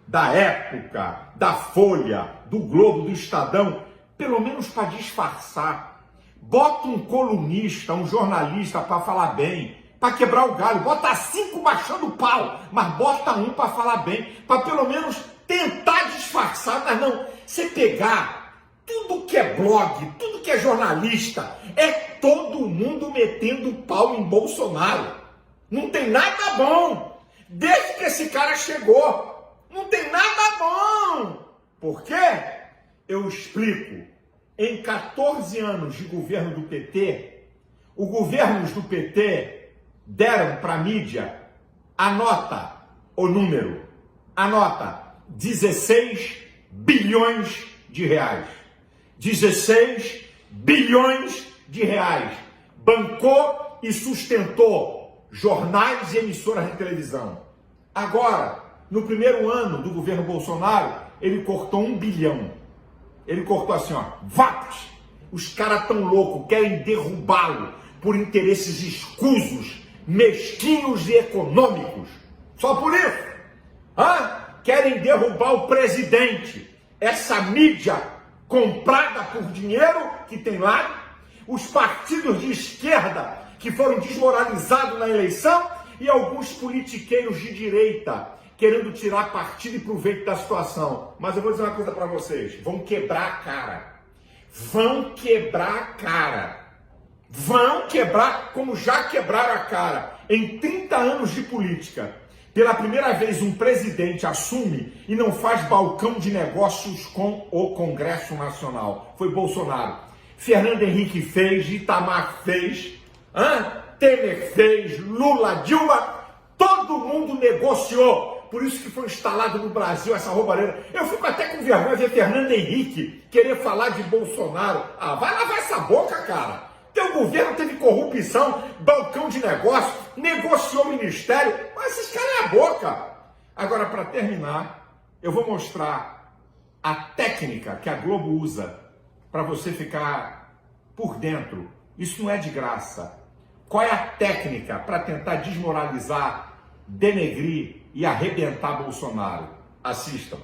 da Época, da Folha, do Globo, do Estadão, pelo menos para disfarçar, bota um colunista, um jornalista para falar bem, para quebrar o galho, bota 5 baixando o pau, mas bota um para falar bem, para pelo menos tentar disfarçar. Mas não, você pegar tudo que é blog, tudo que é jornalista, é todo mundo metendo pau em Bolsonaro. Não tem nada bom. Desde que esse cara chegou, não tem nada bom. Por quê? Eu explico. Em 14 anos de governo do PT, os governos do PT deram para a mídia, anota o número, anota 16 bilhões de reais. 16 bilhões de reais. Bancou e sustentou jornais e emissoras de televisão. Agora, no primeiro ano do governo Bolsonaro, ele cortou 1 bilhão. Ele cortou assim, vapt! Os caras tão loucos, querem derrubá-lo por interesses escusos, mesquinhos e econômicos. Só por isso. Querem derrubar o presidente. Essa mídia comprada por dinheiro que tem lá, os partidos de esquerda que foram desmoralizados na eleição e alguns politiqueiros de direita querendo tirar partido e proveito da situação. Mas eu vou dizer uma coisa para vocês, vão quebrar a cara. Vão quebrar a cara. Vão quebrar como já quebraram a cara em 30 anos de política. Pela primeira vez, um presidente assume e não faz balcão de negócios com o Congresso Nacional. Foi Bolsonaro. Fernando Henrique fez, Itamar fez, Temer fez, Lula, Dilma, todo mundo negociou. Por isso que foi instalado no Brasil essa roubalheira. Eu fico até com vergonha de ver Fernando Henrique querer falar de Bolsonaro. Ah, vai lavar essa boca, cara. Teu governo teve corrupção, balcão de negócio, negociou o ministério. Mas esses caras é a boca. Agora, para terminar, eu vou mostrar a técnica que a Globo usa para você ficar por dentro. Isso não é de graça. Qual é a técnica para tentar desmoralizar, denegrir e arrebentar Bolsonaro? Assistam.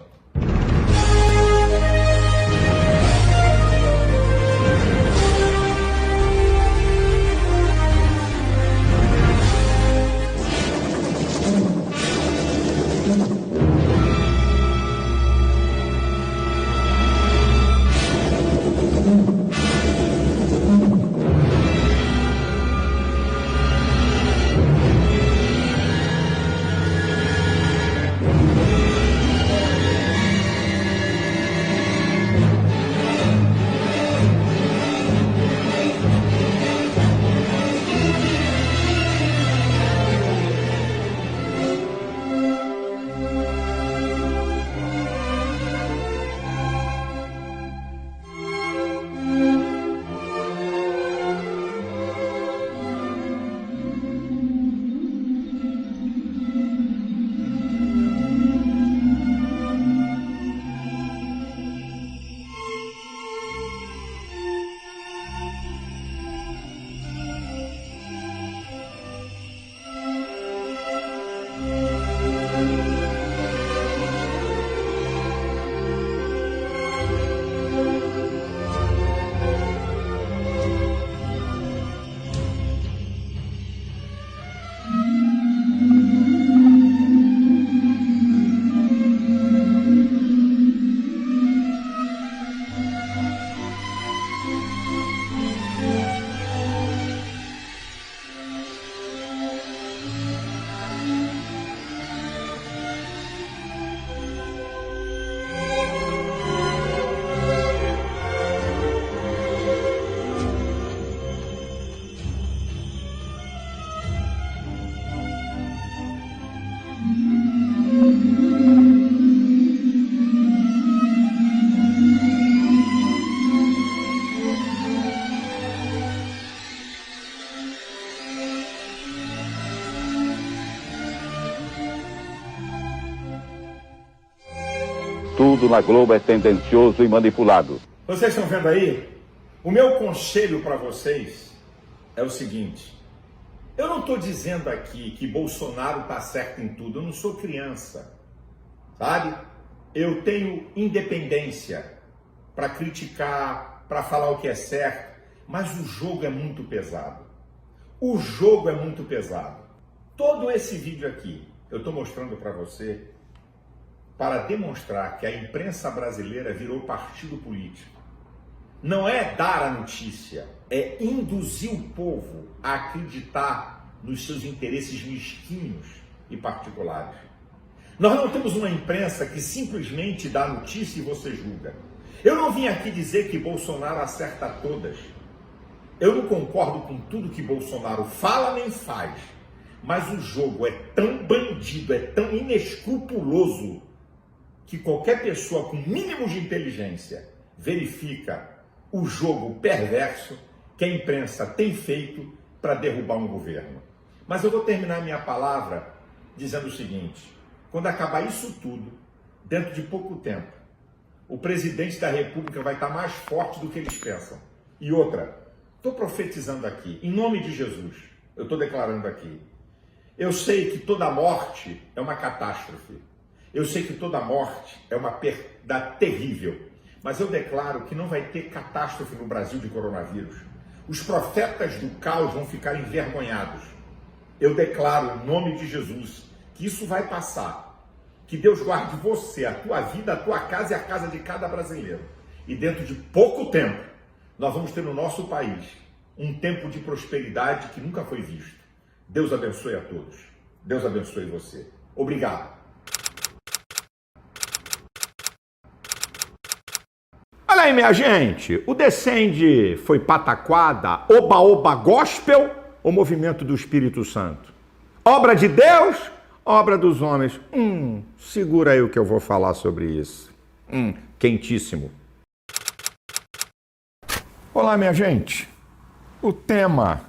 Tudo na Globo é tendencioso e manipulado. Vocês estão vendo aí? O meu conselho para vocês é o seguinte. Eu não estou dizendo aqui que Bolsonaro está certo em tudo. Eu não sou criança, sabe? Eu tenho independência para criticar, para falar o que é certo. Mas o jogo é muito pesado. O jogo é muito pesado. Todo esse vídeo aqui, eu estou mostrando para você para demonstrar que a imprensa brasileira virou partido político. Não é dar a notícia, é induzir o povo a acreditar nos seus interesses mesquinhos e particulares. Nós não temos uma imprensa que simplesmente dá a notícia e você julga. Eu não vim aqui dizer que Bolsonaro acerta todas. Eu não concordo com tudo que Bolsonaro fala nem faz. Mas o jogo é tão bandido, é tão inescrupuloso, que qualquer pessoa com mínimo de inteligência verifica o jogo perverso que a imprensa tem feito para derrubar um governo. Mas eu vou terminar minha palavra dizendo o seguinte: quando acabar isso tudo, dentro de pouco tempo, o presidente da República vai estar mais forte do que eles pensam. E outra, estou profetizando aqui, em nome de Jesus, eu estou declarando aqui. Eu sei que toda morte é uma catástrofe. Eu sei que toda morte é uma perda terrível, mas eu declaro que não vai ter catástrofe no Brasil de coronavírus. Os profetas do caos vão ficar envergonhados. Eu declaro, em nome de Jesus, que isso vai passar. Que Deus guarde você, a tua vida, a tua casa e a casa de cada brasileiro. E dentro de pouco tempo, nós vamos ter no nosso país um tempo de prosperidade que nunca foi visto. Deus abençoe a todos. Deus abençoe você. Obrigado. Olha aí, minha gente, o Descende foi pataquada, oba-oba gospel ou movimento do Espírito Santo? Obra de Deus, obra dos homens? Segura aí o que eu vou falar sobre isso. Quentíssimo. Olá, minha gente. O tema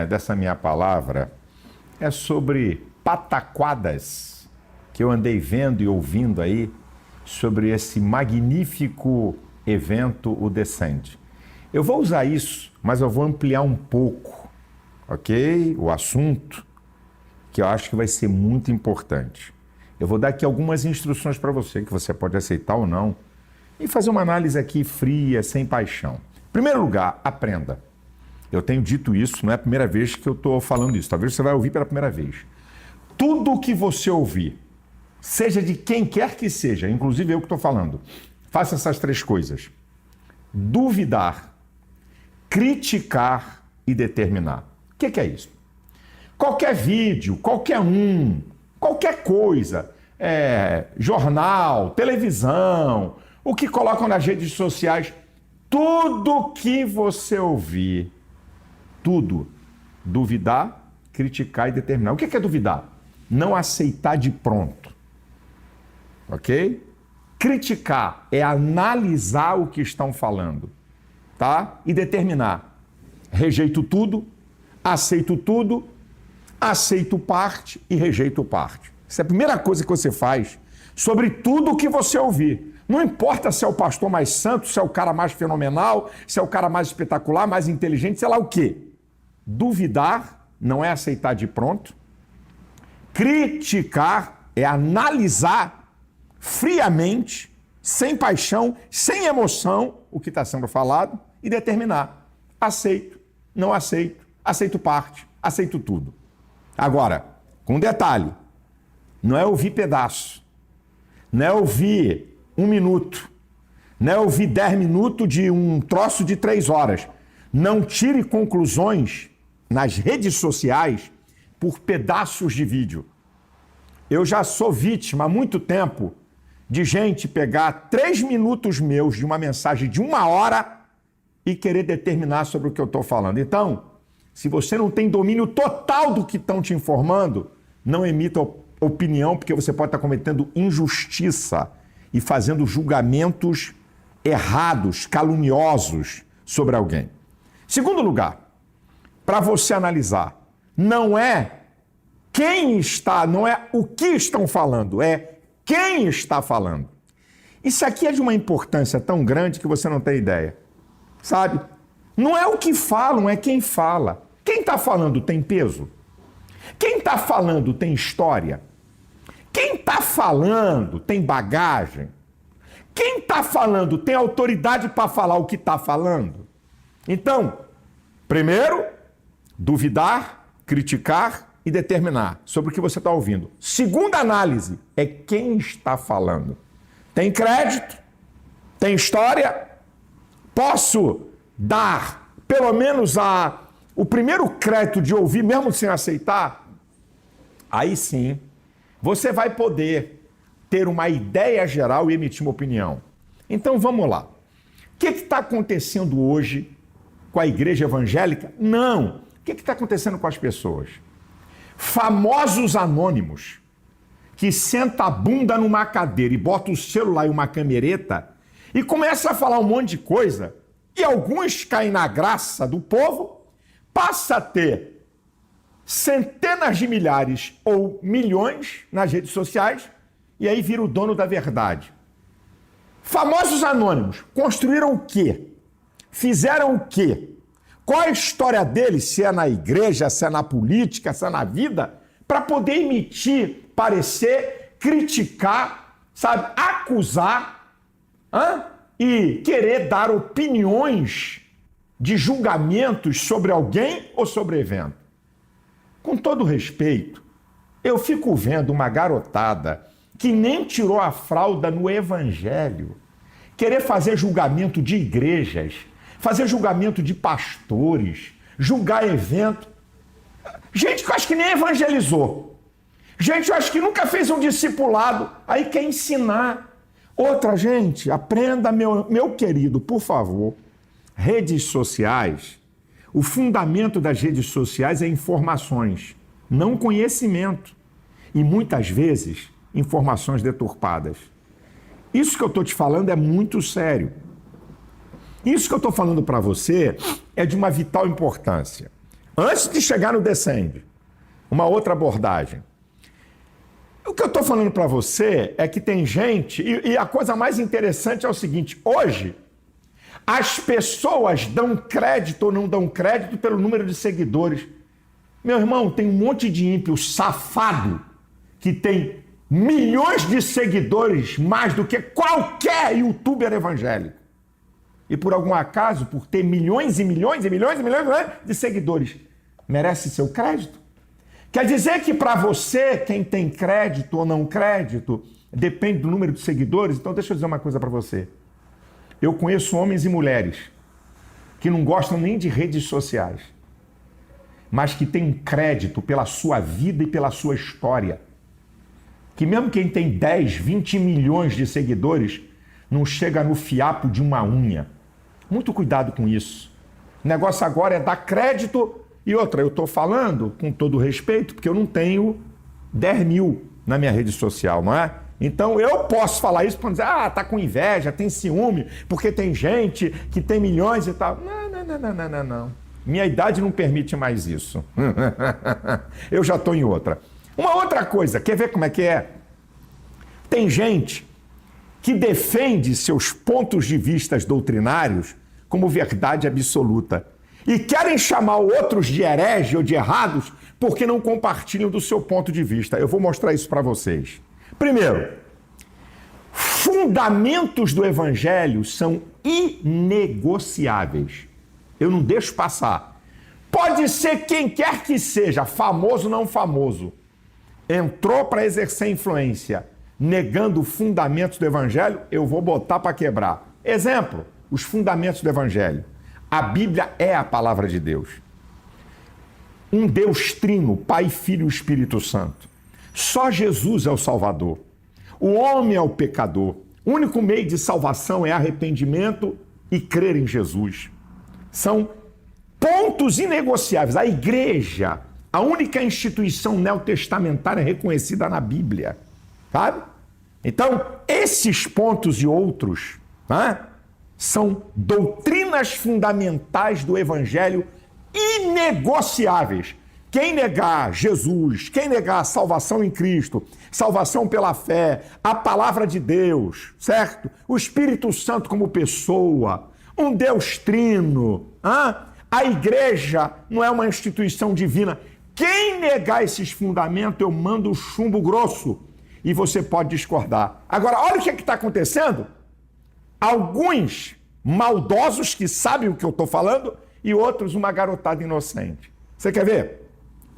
dessa minha palavra é sobre pataquadas que eu andei vendo e ouvindo aí sobre esse magnífico evento, o Descende. Eu vou usar isso, mas eu vou ampliar um pouco, ok? O assunto, que eu acho que vai ser muito importante. Eu vou dar aqui algumas instruções para você, que você pode aceitar ou não, e fazer uma análise aqui fria, sem paixão. Em primeiro lugar, aprenda. Eu tenho dito isso, não é a primeira vez que eu estou falando isso, talvez você vai ouvir pela primeira vez. Tudo que você ouvir, seja de quem quer que seja, inclusive eu que estou falando, faça essas três coisas. Duvidar, criticar e determinar. O que é isso? Qualquer vídeo, qualquer coisa, jornal, televisão, o que colocam nas redes sociais, tudo que você ouvir, tudo, duvidar, criticar e determinar. O que é duvidar? Não aceitar de pronto. Ok? Criticar é analisar o que estão falando, tá? E determinar. Rejeito tudo, aceito parte e rejeito parte. Essa é a primeira coisa que você faz sobre tudo o que você ouvir. Não importa se é o pastor mais santo, se é o cara mais fenomenal, se é o cara mais espetacular, mais inteligente, sei lá o quê. Duvidar não é aceitar de pronto. Criticar é analisar friamente, sem paixão, sem emoção, o que está sendo falado e determinar. Aceito, não aceito, aceito parte, aceito tudo. Agora, com um detalhe, não é ouvir pedaço, não é ouvir 1 minuto, não é ouvir 10 minutos de um troço de 3 horas. Não tire conclusões nas redes sociais por pedaços de vídeo. Eu já sou vítima há muito tempo de gente pegar 3 minutos meus de uma mensagem de 1 hora e querer determinar sobre o que eu estou falando. Então, se você não tem domínio total do que estão te informando, não emita opinião, porque você pode estar cometendo injustiça e fazendo julgamentos errados, caluniosos sobre alguém. Segundo lugar, para você analisar, não é o que estão falando, é quem está falando. Isso aqui é de uma importância tão grande que você não tem ideia, sabe? Não é o que falam, é quem fala. Quem está falando tem peso? Quem está falando tem história? Quem está falando tem bagagem? Quem está falando tem autoridade para falar o que está falando? Então, primeiro, duvidar, criticar e determinar sobre o que você está ouvindo. Segunda análise é quem está falando. Tem crédito? Tem história? Posso dar pelo menos o primeiro crédito de ouvir mesmo sem aceitar? Aí sim, você vai poder ter uma ideia geral e emitir uma opinião. Então vamos lá. O que está acontecendo hoje com a igreja evangélica? Não. O que está acontecendo com as pessoas? Famosos anônimos que senta a bunda numa cadeira e bota o celular e uma camereta e começa a falar um monte de coisa e alguns caem na graça do povo, passa a ter centenas de milhares ou milhões nas redes sociais e aí vira o dono da verdade. Famosos anônimos construíram o quê? Fizeram o quê? Qual a história deles, se é na igreja, se é na política, se é na vida, para poder emitir parecer, criticar, sabe, acusar e querer dar opiniões de julgamentos sobre alguém ou sobre evento? Com todo respeito, eu fico vendo uma garotada que nem tirou a fralda no evangelho querer fazer julgamento de igrejas, fazer julgamento de pastores, julgar evento. Gente que eu acho que nem evangelizou. Gente, eu acho que nunca fez um discipulado, aí quer ensinar. Outra, gente, aprenda, meu querido, por favor, redes sociais, o fundamento das redes sociais é informações, não conhecimento. E muitas vezes, informações deturpadas. Isso que eu estou te falando é muito sério. Isso que eu estou falando para você é de uma vital importância. Antes de chegar no Descende, uma outra abordagem. O que eu estou falando para você é que tem gente, e a coisa mais interessante é o seguinte, hoje, as pessoas dão crédito ou não dão crédito pelo número de seguidores. Meu irmão, tem um monte de ímpio safado que tem milhões de seguidores mais do que qualquer youtuber evangélico. E por algum acaso, por ter milhões e milhões e milhões e milhões de seguidores, merece seu crédito? Quer dizer que para você, quem tem crédito ou não crédito, depende do número de seguidores? Então deixa eu dizer uma coisa para você. Eu conheço homens e mulheres que não gostam nem de redes sociais, mas que têm um crédito pela sua vida e pela sua história. Que mesmo quem tem 10, 20 milhões de seguidores não chega no fiapo de uma unha. Muito cuidado com isso. O negócio agora é dar crédito. E outra, eu estou falando com todo respeito, porque eu não tenho 10 mil na minha rede social, não é? Então eu posso falar isso para dizer, tá com inveja, tem ciúme, porque tem gente que tem milhões e tal. Não. Minha idade não permite mais isso. Eu já estou em outra. Uma outra coisa, quer ver como é que é? Tem gente que defende seus pontos de vista doutrinários como verdade absoluta. E querem chamar outros de herege ou de errados porque não compartilham do seu ponto de vista. Eu vou mostrar isso para vocês. Primeiro, fundamentos do evangelho são inegociáveis. Eu não deixo passar. Pode ser quem quer que seja, famoso ou não famoso, entrou para exercer influência, negando fundamentos do evangelho, eu vou botar para quebrar. Exemplo, os fundamentos do evangelho. A Bíblia é a palavra de Deus. Um Deus trino, Pai, Filho e Espírito Santo. Só Jesus é o Salvador. O homem é o pecador. O único meio de salvação é arrependimento e crer em Jesus. São pontos inegociáveis. A igreja, a única instituição neotestamentária reconhecida na Bíblia. Sabe? Então, esses pontos e outros, né, são doutrinas fundamentais do Evangelho inegociáveis. Quem negar Jesus, quem negar a salvação em Cristo, salvação pela fé, a palavra de Deus, certo? O Espírito Santo como pessoa, um Deus trino, a igreja não é uma instituição divina. Quem negar esses fundamentos, eu mando o chumbo grosso e você pode discordar. Agora, olha o que está acontecendo. Alguns maldosos que sabem o que eu estou falando e outros uma garotada inocente. Você quer ver?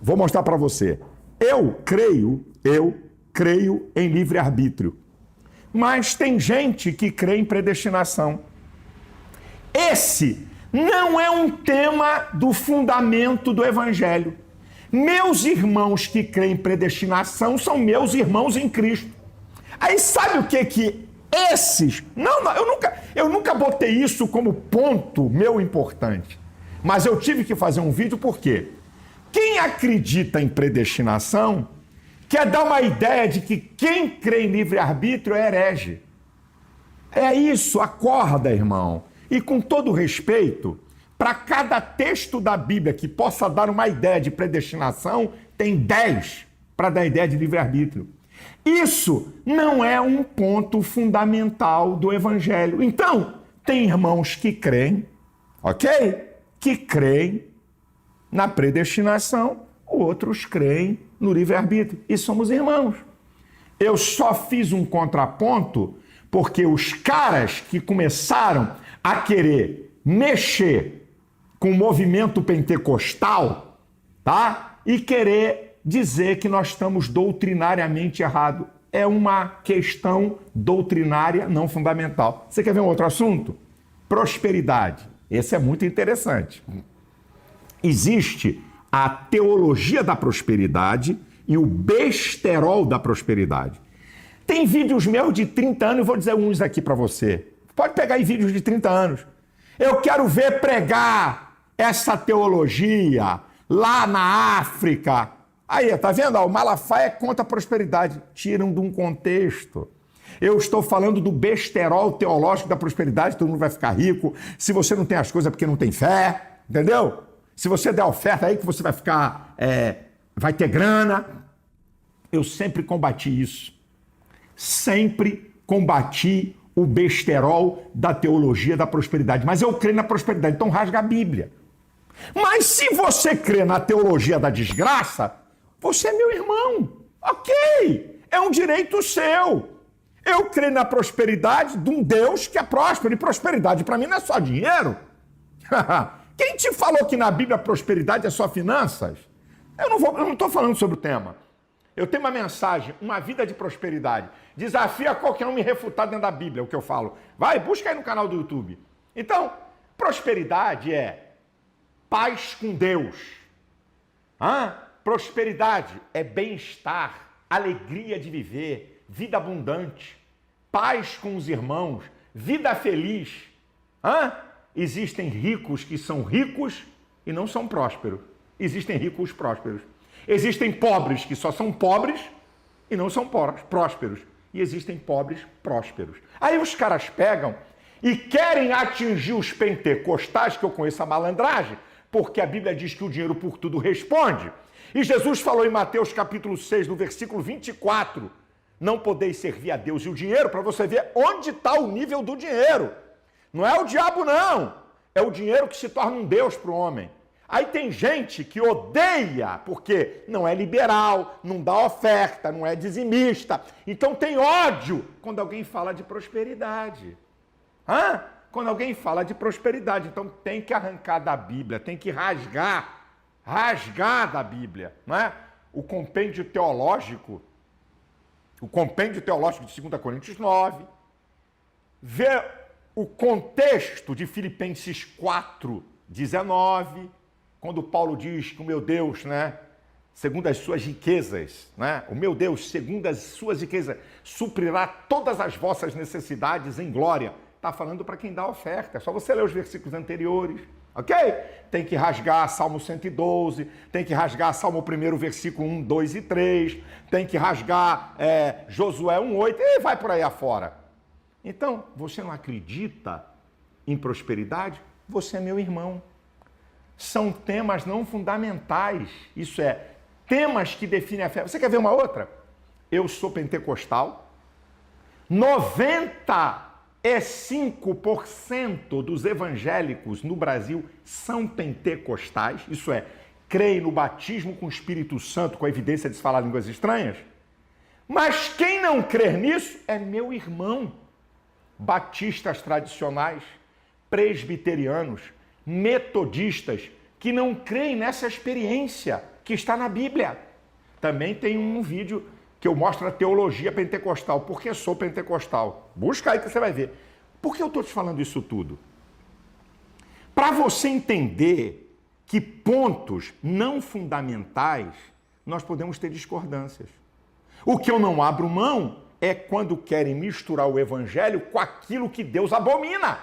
Vou mostrar para você. Eu creio em livre-arbítrio. Mas tem gente que crê em predestinação. Esse não é um tema do fundamento do Evangelho. Meus irmãos que creem em predestinação são meus irmãos em Cristo. Aí sabe o que esses... Não, eu nunca botei isso como ponto meu importante. Mas eu tive que fazer um vídeo por quê? Quem acredita em predestinação quer dar uma ideia de que quem crê em livre-arbítrio é herege. É isso, acorda, irmão. E com todo respeito, para cada texto da Bíblia que possa dar uma ideia de predestinação, tem 10 para dar ideia de livre-arbítrio. Isso não é um ponto fundamental do Evangelho. Então, tem irmãos que creem, ok? Que creem na predestinação, outros creem no livre-arbítrio. E somos irmãos. Eu só fiz um contraponto porque os caras que começaram a querer mexer com o movimento pentecostal, tá? E querer dizer que nós estamos doutrinariamente errados. É uma questão doutrinária não fundamental. Você quer ver um outro assunto? Prosperidade. Esse é muito interessante. Existe a teologia da prosperidade e o besterol da prosperidade. Tem vídeos meus de 30 anos, eu vou dizer uns aqui para você. Pode pegar aí vídeos de 30 anos. Eu quero ver pregar essa teologia lá na África. Aí, tá vendo? O Malafaia é contra a prosperidade. Tiram de um contexto. Eu estou falando do besterol teológico da prosperidade, todo mundo vai ficar rico. Se você não tem as coisas é porque não tem fé, entendeu? Se você der oferta aí que você vai ficar, vai ter grana. Eu sempre combati isso. Sempre combati o besterol da teologia da prosperidade. Mas eu creio na prosperidade, então rasga a Bíblia. Mas se você crê na teologia da desgraça, você é meu irmão. Ok, é um direito seu. Eu creio na prosperidade de um Deus que é próspero. E prosperidade para mim não é só dinheiro. Quem te falou que na Bíblia prosperidade é só finanças? Eu não estou falando sobre o tema. Eu tenho uma mensagem, uma vida de prosperidade. Desafia qualquer um me refutar dentro da Bíblia, o que eu falo. Vai, busca aí no canal do YouTube. Então, prosperidade é paz com Deus. Prosperidade é bem-estar, alegria de viver, vida abundante, paz com os irmãos, vida feliz. Existem ricos que são ricos e não são prósperos. Existem ricos prósperos. Existem pobres que só são pobres e não são prósperos. E existem pobres prósperos. Aí os caras pegam e querem atingir os pentecostais, que eu conheço a malandragem, porque a Bíblia diz que o dinheiro por tudo responde. E Jesus falou em Mateus capítulo 6, no versículo 24, não podeis servir a Deus e o dinheiro, para você ver onde está o nível do dinheiro. Não é o diabo, não. É o dinheiro que se torna um Deus para o homem. Aí tem gente que odeia, porque não é liberal, não dá oferta, não é dizimista. Então tem ódio quando alguém fala de prosperidade. Quando alguém fala de prosperidade. Então tem que arrancar da Bíblia, tem que rasgar da Bíblia. Não é? O compêndio teológico de 2 Coríntios 9, vê o contexto de Filipenses 4, 19, quando Paulo diz que o meu Deus, segundo as suas riquezas, o meu Deus, segundo as suas riquezas, suprirá todas as vossas necessidades em glória. Está falando para quem dá oferta. É só você ler os versículos anteriores, ok? Tem que rasgar Salmo 112, tem que rasgar Salmo 1, versículo 1, 2 e 3, tem que rasgar Josué 1:8 e vai por aí afora. Então, você não acredita em prosperidade? Você é meu irmão. São temas não fundamentais. Isso é, temas que definem a fé. Você quer ver uma outra? Eu sou pentecostal. 95% dos evangélicos no Brasil são pentecostais. Isso é, creem no batismo com o Espírito Santo, com a evidência de se falar línguas estranhas. Mas quem não crer nisso é meu irmão. Batistas tradicionais, presbiterianos, metodistas, que não creem nessa experiência que está na Bíblia. Também tem um vídeo que eu mostro a teologia pentecostal. Por que sou pentecostal? Busca aí que você vai ver. Por que eu estou te falando isso tudo? Para você entender que pontos não fundamentais nós podemos ter discordâncias. O que eu não abro mão é quando querem misturar o evangelho com aquilo que Deus abomina.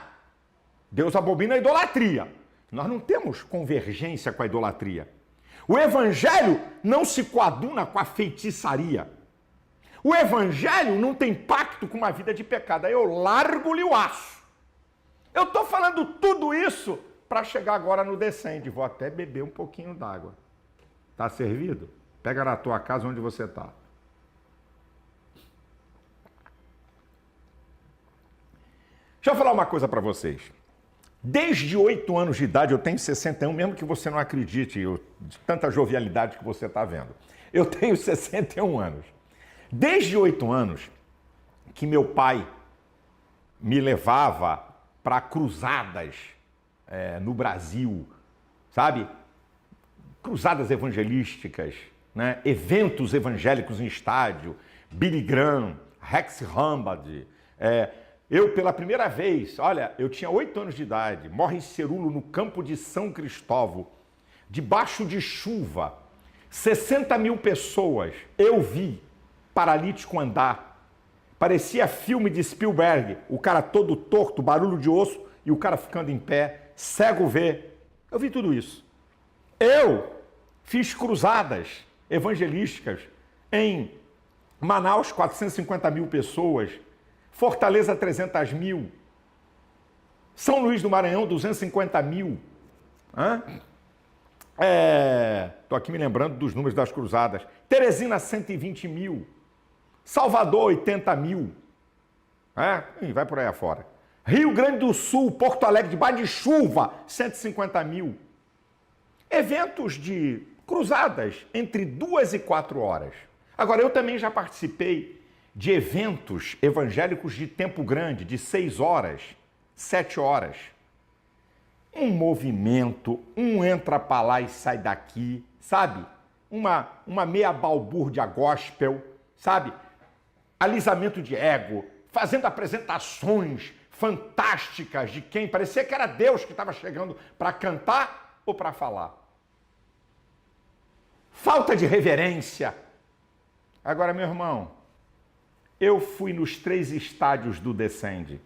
Deus abomina a idolatria. Nós não temos convergência com a idolatria. O evangelho não se coaduna com a feitiçaria. O evangelho não tem pacto com uma vida de pecado. Aí eu largo-lhe o aço. Eu estou falando tudo isso para chegar agora no descende. Vou até beber um pouquinho d'água. Está servido? Pega na tua casa onde você está. Deixa eu falar uma coisa para vocês. Desde 8 anos de idade, eu tenho 61, mesmo que você não acredite, de tanta jovialidade que você está vendo. Eu tenho 61 anos. Desde 8 anos que meu pai me levava para cruzadas no Brasil, sabe? Cruzadas evangelísticas, eventos evangélicos em estádio, Billy Graham, Rex Humbard. Eu, pela primeira vez, olha, eu tinha 8 anos de idade, Morris Cerulo no campo de São Cristóvão, debaixo de chuva, 60 mil pessoas. Eu vi paralítico andar. Parecia filme de Spielberg. O cara todo torto, barulho de osso e o cara ficando em pé, cego ver. Eu vi tudo isso. Eu fiz cruzadas evangelísticas em Manaus, 450 mil pessoas. Fortaleza, 300 mil. São Luís do Maranhão, 250 mil. Estou aqui me lembrando dos números das cruzadas. Teresina, 120 mil. Salvador, 80 mil. Vai por aí afora. Rio Grande do Sul, Porto Alegre, debaixo de chuva, 150 mil. Eventos de cruzadas entre 2 e 4 horas. Agora, eu também já participei de eventos evangélicos de tempo grande, de 6 horas, 7 horas. Um movimento, um entra pra lá e sai daqui, sabe? Uma meia balbúrdia gospel, sabe? Alisamento de ego, fazendo apresentações fantásticas de quem parecia que era Deus que estava chegando para cantar ou para falar. Falta de reverência. Agora, meu irmão, eu fui nos 3 estádios do Descende.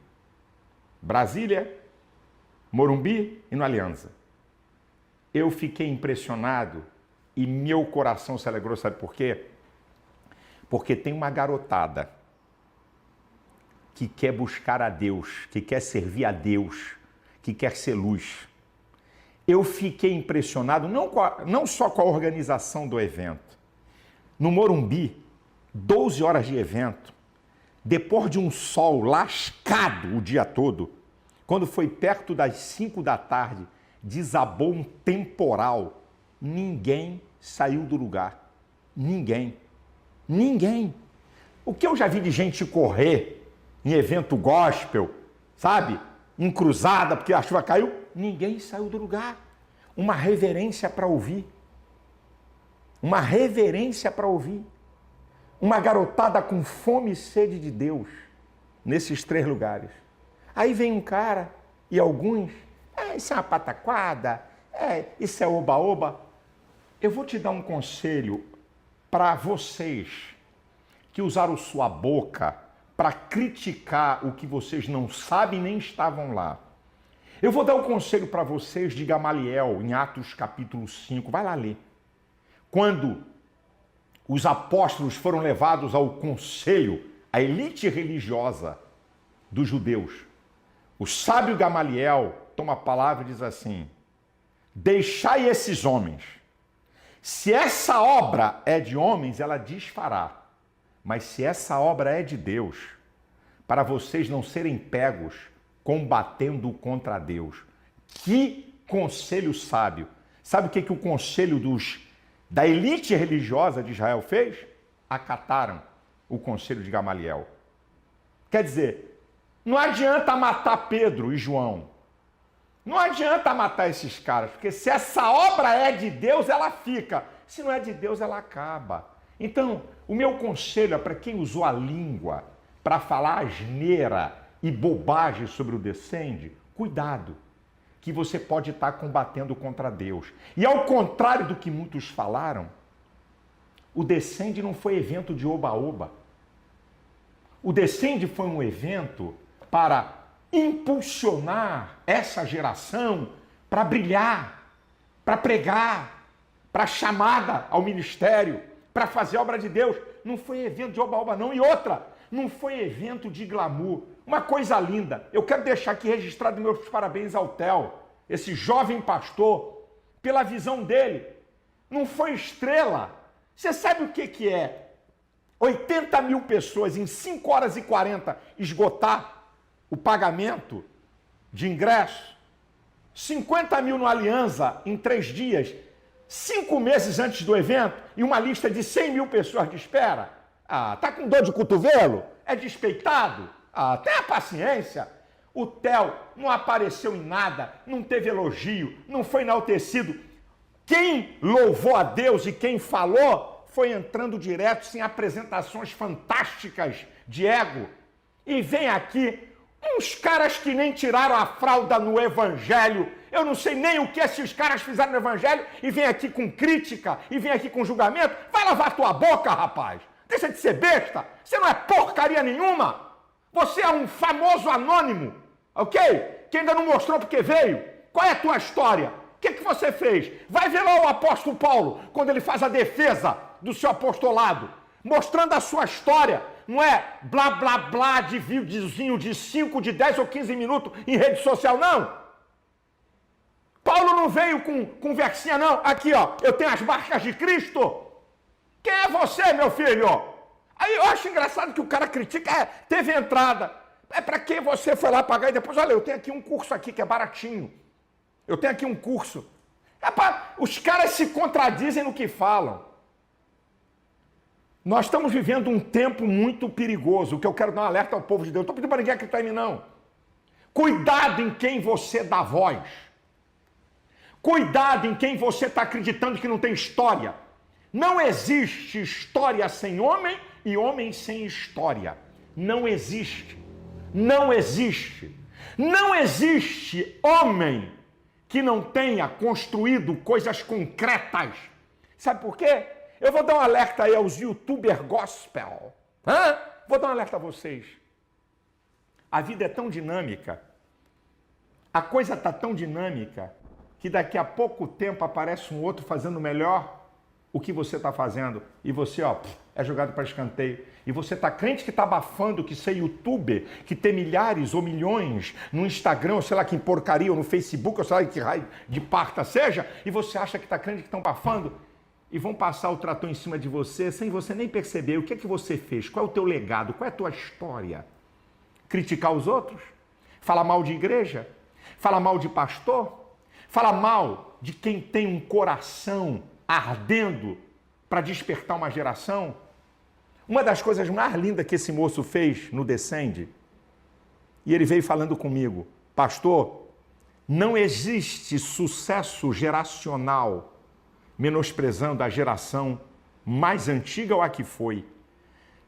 Brasília, Morumbi e no Aliança. Eu fiquei impressionado e meu coração se alegrou, sabe por quê? Porque tem uma garotada que quer buscar a Deus, que quer servir a Deus, que quer ser luz. Eu fiquei impressionado não só com a organização do evento. No Morumbi, 12 horas de evento, depois de um sol lascado o dia todo, quando foi perto das 5 da tarde, desabou um temporal. Ninguém saiu do lugar. Ninguém. O que eu já vi de gente correr em evento gospel, sabe? Em cruzada, porque a chuva caiu, ninguém saiu do lugar. Uma reverência para ouvir. Uma reverência para ouvir. Uma garotada com fome e sede de Deus, nesses 3 lugares. Aí vem um cara e alguns, isso é uma pataquada, isso é oba-oba. Eu vou te dar um conselho para vocês que usaram sua boca para criticar o que vocês não sabem nem estavam lá. Eu vou dar um conselho para vocês de Gamaliel, em Atos capítulo 5. Vai lá ler. Quando os apóstolos foram levados ao conselho, a elite religiosa dos judeus, o sábio Gamaliel toma a palavra e diz assim: deixai esses homens. Se essa obra é de homens, ela desfará. Mas se essa obra é de Deus, para vocês não serem pegos combatendo contra Deus. Que conselho sábio! Sabe o que o conselho da elite religiosa de Israel fez? Acataram o conselho de Gamaliel. Quer dizer, não adianta matar Pedro e João. Não adianta matar esses caras, porque se essa obra é de Deus, ela fica. Se não é de Deus, ela acaba. Então, o meu conselho é para quem usou a língua para falar asneira e bobagem sobre o Descende, cuidado, que você pode estar combatendo contra Deus. E ao contrário do que muitos falaram, o Descende não foi evento de oba-oba. O Descende foi um evento para impulsionar essa geração para brilhar, para pregar, para chamada ao ministério, para fazer a obra de Deus. Não foi evento de oba-oba, não. E outra, não foi evento de glamour. Uma coisa linda. Eu quero deixar aqui registrado meus parabéns ao Theo, esse jovem pastor, pela visão dele. Não foi estrela. Você sabe o que é? 80 mil pessoas em 5 horas e 40 esgotar o pagamento de ingresso. 50 mil no Aliança em 3 dias. 5 meses antes do evento e uma lista de 100 mil pessoas de espera. Tá com dor de cotovelo? É despeitado? Tenha paciência. O Theo não apareceu em nada, não teve elogio, não foi enaltecido. Quem louvou a Deus e quem falou foi entrando direto, sem apresentações fantásticas de ego. E vem aqui Uns caras que nem tiraram a fralda no evangelho. Eu não sei nem o que esses caras fizeram no evangelho e vem aqui com crítica e vem aqui com julgamento. Vai lavar tua boca, rapaz. Deixa de ser besta. Você não é porcaria nenhuma. Você é um famoso anônimo, ok? Que ainda não mostrou porque veio. Qual é a tua história? O que você fez? Vai ver lá o apóstolo Paulo, quando ele faz a defesa do seu apostolado, mostrando a sua história. Não é blá, blá, blá de videozinho de 5, de 10 ou 15 minutos em rede social, não. Paulo não veio com conversinha, não. Aqui, ó, eu tenho as marcas de Cristo. Quem é você, meu filho? Aí eu acho engraçado que o cara critica, teve entrada. É para que você foi lá pagar e depois, olha, eu tenho aqui um curso aqui que é baratinho. Eu tenho aqui um curso. Os caras se contradizem no que falam. Nós estamos vivendo um tempo muito perigoso. O que eu quero dar um alerta ao povo de Deus. Não estou pedindo para ninguém acreditar em mim, não. Cuidado em quem você dá voz. Cuidado em quem você está acreditando que não tem história. Não existe história sem homem e homem sem história. Não existe. Não existe. Não existe homem que não tenha construído coisas concretas. Sabe por quê? Eu vou dar um alerta aí aos youtuber gospel. Vou dar um alerta a vocês. A vida é tão dinâmica, a coisa está tão dinâmica, que daqui a pouco tempo aparece um outro fazendo melhor o que você está fazendo. E você, ó, é jogado para escanteio. E você está crente que está abafando que ser youtuber, que ter milhares ou milhões no Instagram, ou sei lá que porcaria, ou no Facebook, ou sei lá que raio de parta seja, e você acha que está crente que estão abafando. E vão passar o trator em cima de você sem você nem perceber o que é que você fez, qual é o teu legado, qual é a tua história. Criticar os outros, falar mal de igreja, falar mal de pastor, falar mal de quem tem um coração ardendo para despertar uma geração. Uma das coisas mais lindas que esse moço fez no Descende, e ele veio falando comigo, pastor, não existe sucesso geracional menosprezando a geração mais antiga ou a que foi.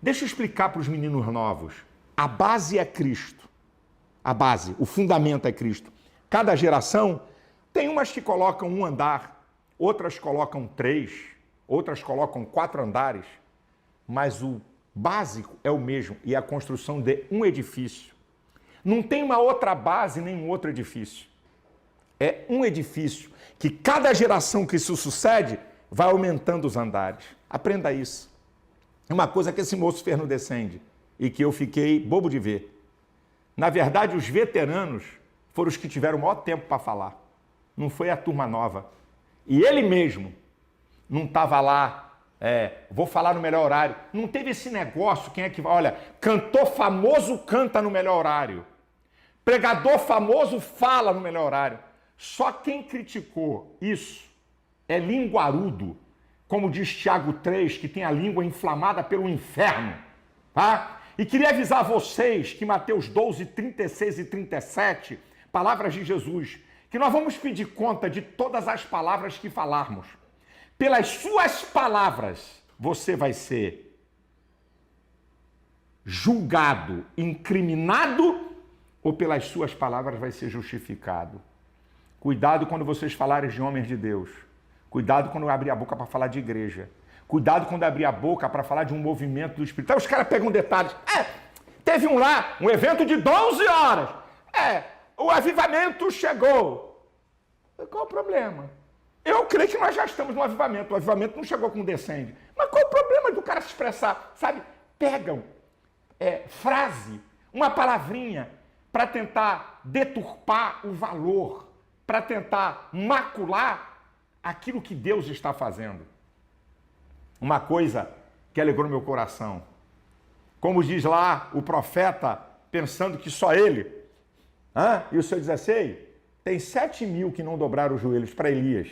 Deixa eu explicar para os meninos novos. A base é Cristo. A base, o fundamento é Cristo. Cada geração tem umas que colocam um andar, outras colocam 3, outras colocam 4 andares, mas o básico é o mesmo, e é a construção de um edifício. Não tem uma outra base nem um outro edifício. É um edifício que cada geração que se sucede vai aumentando os andares. Aprenda isso. É uma coisa que esse moço fez no Descende e que eu fiquei bobo de ver. Na verdade, os veteranos foram os que tiveram o maior tempo para falar. Não foi a turma nova. E ele mesmo não estava lá, vou falar no melhor horário. Não teve esse negócio, quem é que vai? Olha, cantor famoso canta no melhor horário. Pregador famoso fala no melhor horário. Só quem criticou isso é linguarudo, como diz Tiago 3, que tem a língua inflamada pelo inferno, tá? E queria avisar vocês que Mateus 12, 36 e 37, palavras de Jesus, que nós vamos pedir conta de todas as palavras que falarmos. Pelas suas palavras, você vai ser julgado, incriminado, ou pelas suas palavras vai ser justificado. Cuidado quando vocês falarem de homens de Deus. Cuidado quando abrir a boca para falar de igreja. Cuidado quando abrir a boca para falar de um movimento do Espírito. Aí os caras pegam detalhes. Teve um evento de 12 horas. O avivamento chegou. Qual o problema? Eu creio que nós já estamos no avivamento. O avivamento não chegou com Descende. Mas qual o problema do cara se expressar? Sabe? Pegam frase, uma palavrinha, para tentar deturpar o valor, para tentar macular aquilo que Deus está fazendo. Uma coisa que alegrou meu coração. Como diz lá o profeta, pensando que só ele, e o seu 16, tem 7.000 que não dobraram os joelhos para Elias,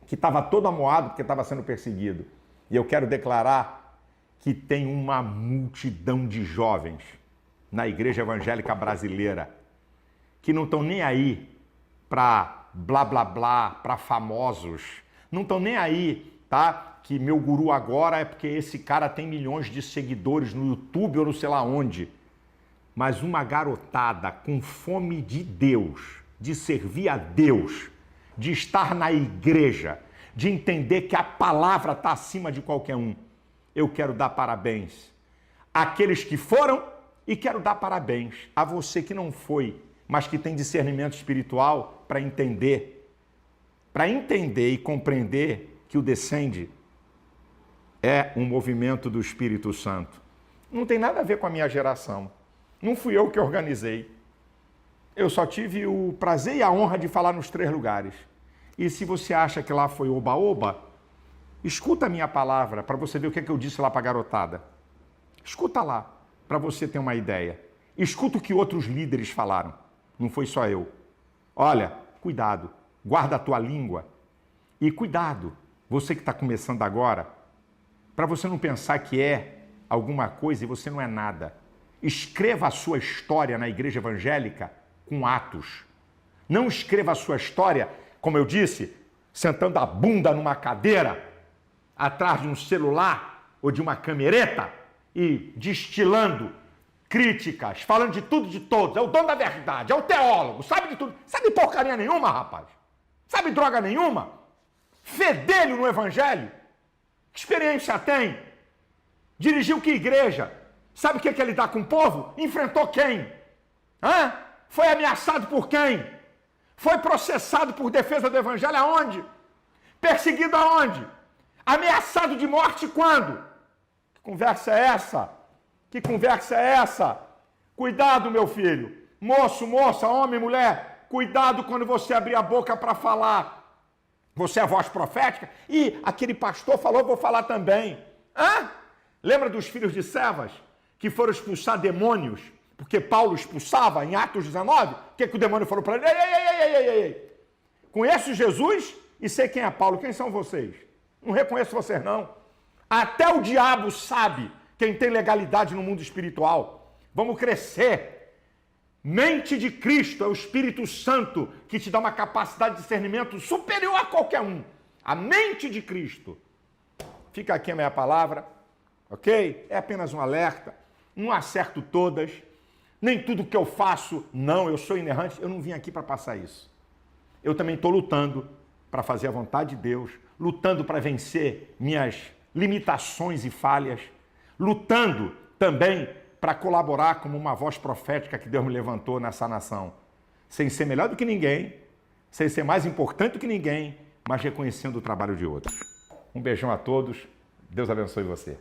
que estava todo amoado porque estava sendo perseguido. E eu quero declarar que tem uma multidão de jovens na igreja evangélica brasileira que não estão nem aí para blá, blá, blá, para famosos. Não estão nem aí, tá? Que meu guru agora é porque esse cara tem milhões de seguidores no YouTube ou não sei lá onde. mas uma garotada com fome de Deus, de servir a Deus, de estar na igreja, de entender que a palavra está acima de qualquer um. Eu quero dar parabéns àqueles que foram e quero dar parabéns a você que não foi, mas que tem discernimento espiritual para entender e compreender que o Descende é um movimento do Espírito Santo. Não tem nada a ver com a minha geração. Não fui eu que organizei. Eu só tive o prazer e a honra de falar nos 3 lugares. E se você acha que lá foi oba-oba, escuta a minha palavra para você ver o que eu disse lá para a garotada. Escuta lá, para você ter uma ideia. Escuta o que outros líderes falaram. Não foi só eu. Olha, cuidado, guarda a tua língua. E cuidado, você que está começando agora, para você não pensar que é alguma coisa e você não é nada. Escreva a sua história na igreja evangélica com atos. Não escreva a sua história, como eu disse, sentando a bunda numa cadeira, atrás de um celular ou de uma camereta e destilando críticas, falando de tudo e de todos. É o dono da verdade, é o teólogo, sabe de tudo. Sabe porcaria nenhuma, rapaz? Sabe droga nenhuma? Fedelho no evangelho? Que experiência tem? Dirigiu que igreja? Sabe o que é lidar com o povo? Enfrentou quem? Hã? Foi ameaçado por quem? Foi processado por defesa do evangelho aonde? Perseguido aonde? Ameaçado de morte quando? Que conversa é essa? Que conversa é essa? Cuidado, meu filho. Moço, moça, homem, mulher. Cuidado quando você abrir a boca para falar. Você é a voz profética? E aquele pastor falou, vou falar também. Hã? Lembra dos filhos de Sevas? Que foram expulsar demônios, porque Paulo expulsava em Atos 19, o que o demônio falou para ele? Ei. Conheço Jesus e sei quem é Paulo. Quem são vocês? Não reconheço vocês, não. Até o diabo sabe quem tem legalidade no mundo espiritual. Vamos crescer. Mente de Cristo é o Espírito Santo que te dá uma capacidade de discernimento superior a qualquer um. A mente de Cristo. Fica aqui a minha palavra, ok? É apenas um alerta. Não acerto todas, nem tudo que eu faço, não, eu sou inerrante, eu não vim aqui para passar isso. Eu também estou lutando para fazer a vontade de Deus, lutando para vencer minhas limitações e falhas, lutando também para colaborar como uma voz profética que Deus me levantou nessa nação, sem ser melhor do que ninguém, sem ser mais importante do que ninguém, mas reconhecendo o trabalho de outros. Um beijão a todos, Deus abençoe você.